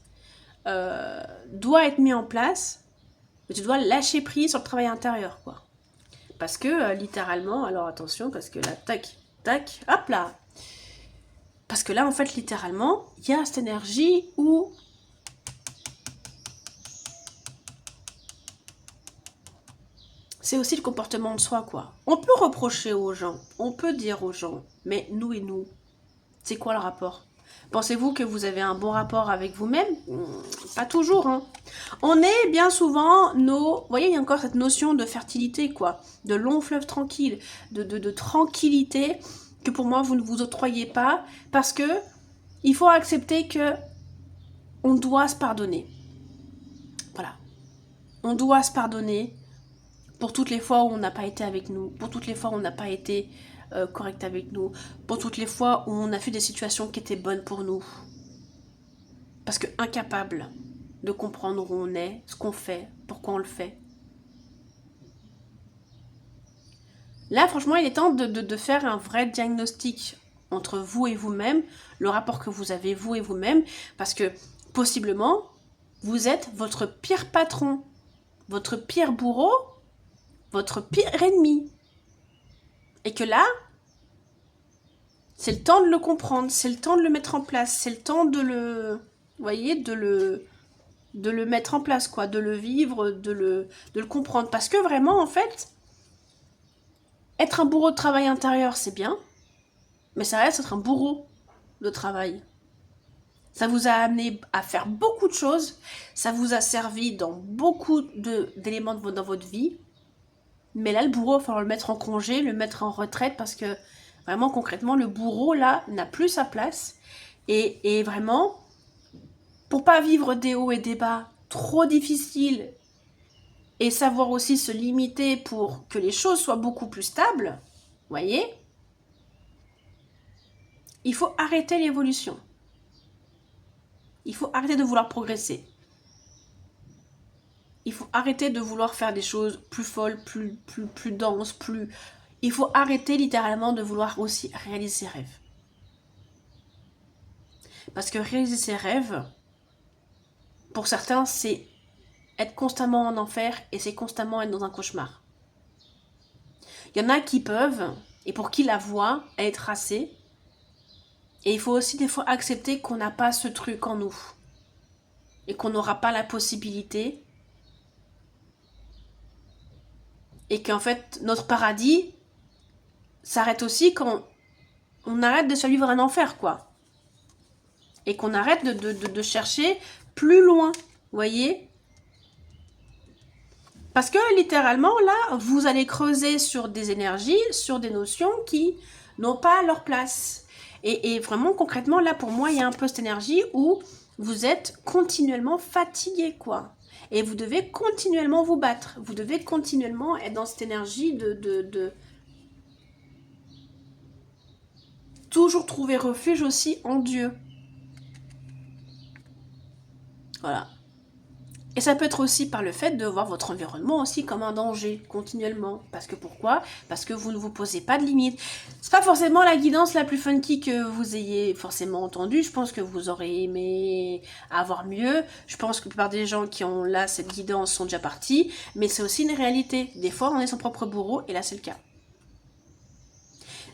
doit être mis en place, mais tu dois lâcher prise sur le travail intérieur, quoi. Parce que, littéralement, alors attention, parce que là, tac, tac, hop là. Parce que là, en fait, littéralement, il y a cette énergie où c'est aussi le comportement de soi, quoi. On peut reprocher aux gens, on peut dire aux gens, mais nous et nous, c'est quoi le rapport? Pensez-vous que vous avez un bon rapport avec vous-même? Pas toujours, hein. On est bien souvent Vous voyez, il y a encore cette notion de fertilité, quoi. De long fleuve tranquille, de tranquillité, que pour moi, vous ne vous octroyez pas, parce que il faut accepter que on doit se pardonner. Voilà. On doit se pardonner pour toutes les fois où on n'a pas été avec nous, pour toutes les fois où on n'a pas été correct avec nous, pour toutes les fois où on a fait des situations qui étaient bonnes pour nous. Parce que incapable de comprendre où on est, ce qu'on fait, pourquoi on le fait. Là, franchement, il est temps de faire un vrai diagnostic entre vous et vous-même, le rapport que vous avez, vous et vous-même, parce que, possiblement, vous êtes votre pire patron, votre pire bourreau, votre pire ennemi. Et que là, c'est le temps de le comprendre, c'est le temps de le mettre en place, c'est le temps de le... Vous voyez, de le mettre en place, quoi, de le vivre, de le comprendre. Parce que vraiment, en fait, être un bourreau de travail intérieur, c'est bien, mais ça reste être un bourreau de travail. Ça vous a amené à faire beaucoup de choses, ça vous a servi dans beaucoup d'éléments dans votre vie, mais là, le bourreau, il va falloir le mettre en congé, le mettre en retraite, parce que vraiment, concrètement, le bourreau, là, n'a plus sa place, et vraiment, pour pas vivre des hauts et des bas trop difficiles et savoir aussi se limiter pour que les choses soient beaucoup plus stables, voyez, il faut arrêter l'évolution. Il faut arrêter de vouloir progresser. Il faut arrêter de vouloir faire des choses plus folles, plus denses, plus... Il faut arrêter littéralement de vouloir aussi réaliser ses rêves. Parce que réaliser ses rêves, pour certains, c'est être constamment en enfer et c'est constamment être dans un cauchemar. Il y en a qui peuvent, et pour qui la voie est tracée, et il faut aussi des fois accepter qu'on n'a pas ce truc en nous et qu'on n'aura pas la possibilité et qu'en fait notre paradis s'arrête aussi quand on arrête de se vivre un enfer, quoi, et qu'on arrête de chercher plus loin, voyez, parce que littéralement là vous allez creuser sur des énergies, sur des notions qui n'ont pas leur place, et vraiment concrètement là pour moi il y a un peu cette énergie où vous êtes continuellement fatigué, quoi, et vous devez continuellement vous battre, vous devez continuellement être dans cette énergie de toujours trouver refuge aussi en Dieu. Voilà. Et ça peut être aussi par le fait de voir votre environnement aussi comme un danger, continuellement. Parce que pourquoi? Parce que vous ne vous posez pas de limites. C'est pas forcément la guidance la plus funky que vous ayez forcément entendue. Je pense que vous aurez aimé avoir mieux. Je pense que la plupart des gens qui ont là cette guidance sont déjà partis. Mais c'est aussi une réalité. Des fois, on est son propre bourreau, et là, c'est le cas.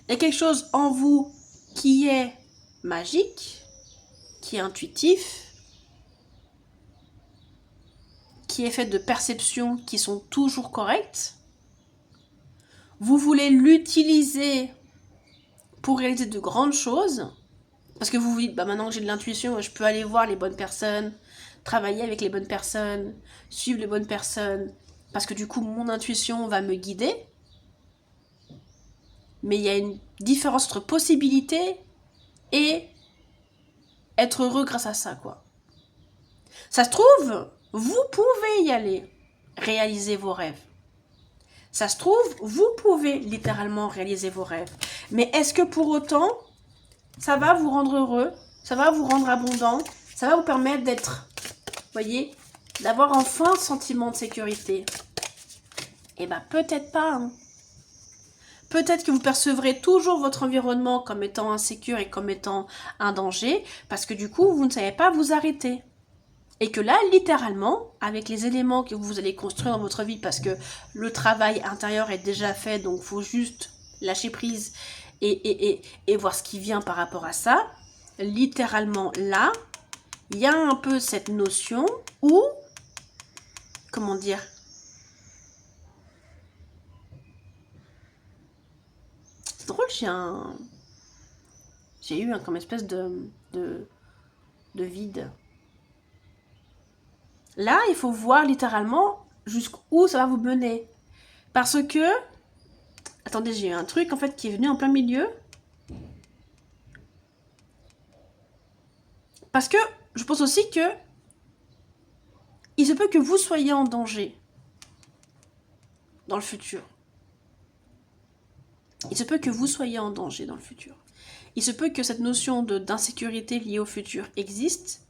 Il y a quelque chose en vous qui est magique, qui est intuitif, qui est fait de perceptions qui sont toujours correctes. Vous voulez l'utiliser pour réaliser de grandes choses, parce que vous vous dites, bah maintenant que j'ai de l'intuition, je peux aller voir les bonnes personnes, travailler avec les bonnes personnes, suivre les bonnes personnes, parce que du coup, mon intuition va me guider. Mais il y a une différence entre possibilité et être heureux grâce à ça, quoi. Ça se trouve, vous pouvez y aller, réaliser vos rêves. Ça se trouve, vous pouvez littéralement réaliser vos rêves. Mais est-ce que pour autant, ça va vous rendre heureux, ça va vous rendre abondant, ça va vous permettre d'être, voyez, d'avoir enfin un sentiment de sécurité? Eh bien, peut-être pas, hein. Peut-être que vous percevrez toujours votre environnement comme étant insécure et comme étant un danger, parce que du coup, vous ne savez pas vous arrêter. Et que là, littéralement, avec les éléments que vous allez construire dans votre vie, parce que le travail intérieur est déjà fait, donc il faut juste lâcher prise et voir ce qui vient par rapport à ça. Littéralement, là, il y a un peu cette notion où, comment dire, c'est drôle, j'ai eu comme espèce de vide. Là, il faut voir littéralement jusqu'où ça va vous mener. Parce que... Attendez, j'ai eu un truc en fait qui est venu en plein milieu. Parce que je pense aussi que il se peut que vous soyez en danger dans le futur. Il se peut que vous soyez en danger dans le futur. Il se peut que cette notion d'insécurité liée au futur existe,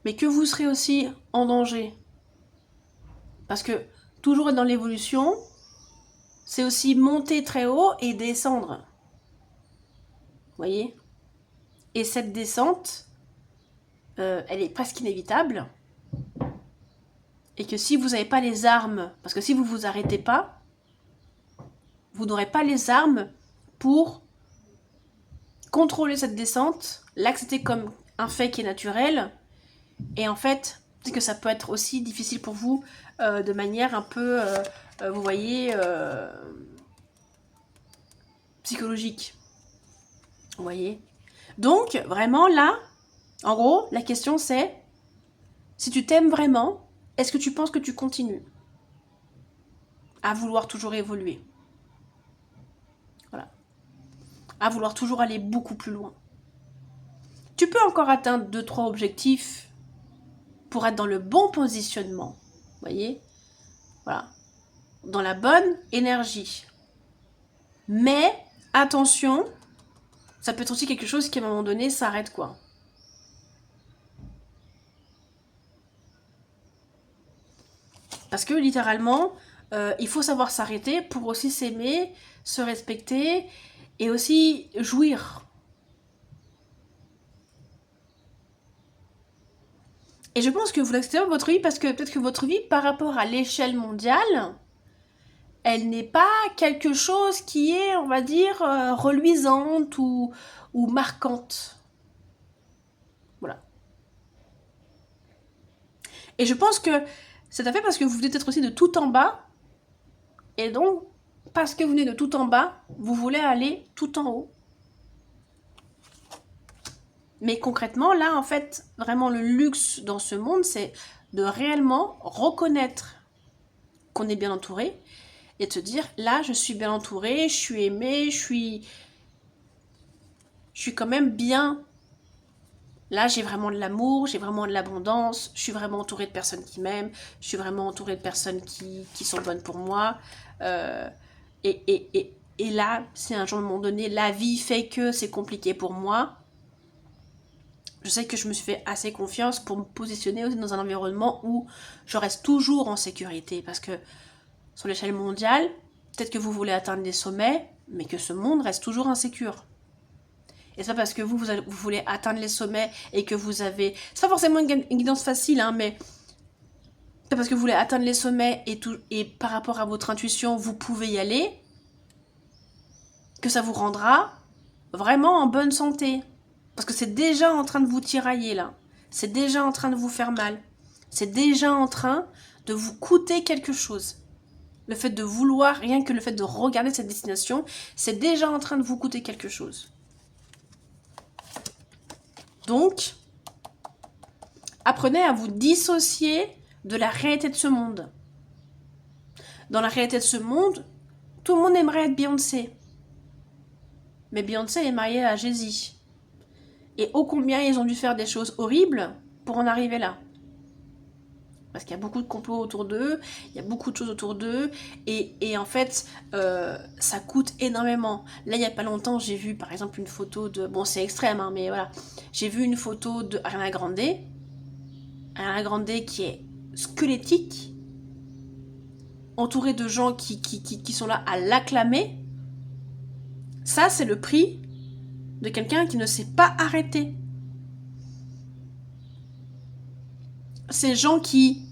mais que vous serez aussi en danger. Parce que toujours être dans l'évolution, c'est aussi monter très haut et descendre. Vous voyez? Et cette descente, elle est presque inévitable. Et que si vous n'avez pas les armes, parce que si vous ne vous arrêtez pas, vous n'aurez pas les armes pour contrôler cette descente, l'accepter comme un fait qui est naturel. Et en fait, c'est que ça peut être aussi difficile pour vous de manière un peu, vous voyez, psychologique. Vous voyez? Donc, vraiment là, en gros, la question c'est, si tu t'aimes vraiment, est-ce que tu penses que tu continues à vouloir toujours évoluer? Voilà. À vouloir toujours aller beaucoup plus loin. Tu peux encore atteindre 2-3 objectifs pour être dans le bon positionnement. Vous voyez? Voilà. Dans la bonne énergie. Mais, attention, ça peut être aussi quelque chose qui, à un moment donné, s'arrête, quoi. Parce que, littéralement, il faut savoir s'arrêter pour aussi s'aimer, se respecter et aussi jouir. Et je pense que vous l'acceptez dans votre vie parce que peut-être que votre vie, par rapport à l'échelle mondiale, elle n'est pas quelque chose qui est, on va dire, reluisante ou marquante. Voilà. Et je pense que c'est à fait parce que vous venez peut-être aussi de tout en bas. Et donc, parce que vous venez de tout en bas, vous voulez aller tout en haut. Mais concrètement, là, en fait, vraiment le luxe dans ce monde, c'est de réellement reconnaître qu'on est bien entouré et de se dire, là, je suis bien entouré, je suis aimé, je suis quand même bien. Là, j'ai vraiment de l'amour, j'ai vraiment de l'abondance, je suis vraiment entourée de personnes qui m'aiment, je suis vraiment entourée de personnes qui sont bonnes pour moi. Et là, si un jour, à un moment donné, la vie fait que c'est compliqué pour moi, je sais que je me suis fait assez confiance pour me positionner aussi dans un environnement où je reste toujours en sécurité. Parce que sur l'échelle mondiale, peut-être que vous voulez atteindre des sommets, mais que ce monde reste toujours insécure. Et c'est pas parce que vous voulez atteindre les sommets et que vous avez... C'est pas forcément une guidance facile, hein, mais... C'est parce que vous voulez atteindre les sommets et par rapport à votre intuition, vous pouvez y aller, que ça vous rendra vraiment en bonne santé. Parce que c'est déjà en train de vous tirailler, là. C'est déjà en train de vous faire mal. C'est déjà en train de vous coûter quelque chose. Le fait de vouloir, rien que le fait de regarder cette destination, c'est déjà en train de vous coûter quelque chose. Donc, apprenez à vous dissocier de la réalité de ce monde. Dans la réalité de ce monde, tout le monde aimerait être Beyoncé. Mais Beyoncé est mariée à Jay-Z. Et ô combien ils ont dû faire des choses horribles pour en arriver là. Parce qu'il y a beaucoup de complots autour d'eux, il y a beaucoup de choses autour d'eux, et en fait, ça coûte énormément. Là, il n'y a pas longtemps, j'ai vu par exemple une photo de... Bon, c'est extrême, hein, mais voilà. J'ai vu une photo de Ariana Grande. Ariana Grande qui est squelettique, entourée de gens qui sont là à l'acclamer. Ça, c'est le prix de quelqu'un qui ne s'est pas arrêté. Ces gens qui,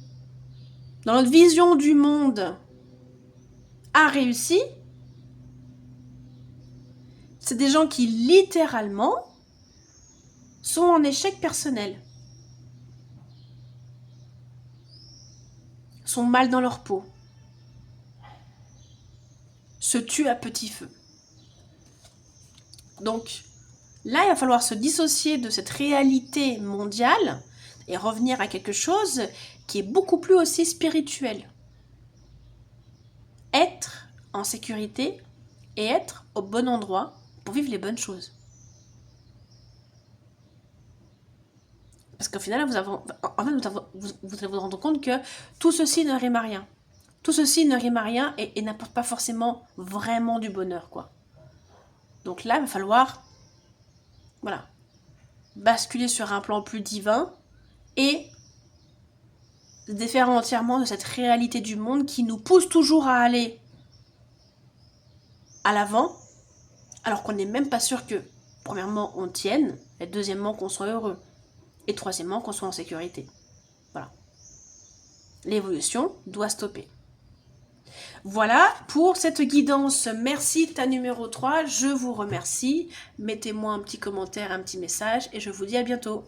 dans notre vision du monde, a réussi, c'est des gens qui, littéralement, sont en échec personnel. Sont mal dans leur peau. Se tuent à petit feu. Donc, là, il va falloir se dissocier de cette réalité mondiale et revenir à quelque chose qui est beaucoup plus aussi spirituel. Être en sécurité et être au bon endroit pour vivre les bonnes choses. Parce qu'au final, vous allez vous rendre compte que tout ceci ne rime à rien. Tout ceci ne rime à rien et n'apporte pas forcément vraiment du bonheur, quoi. Donc là, il va falloir, voilà, basculer sur un plan plus divin et se défaire entièrement de cette réalité du monde qui nous pousse toujours à aller à l'avant, alors qu'on n'est même pas sûr que, premièrement, on tienne, et deuxièmement, qu'on soit heureux, et troisièmement, qu'on soit en sécurité. Voilà. L'évolution doit stopper. Voilà pour cette guidance. Merci ta numéro 3, je vous remercie. Mettez-moi un petit commentaire, un petit message, et je vous dis à bientôt.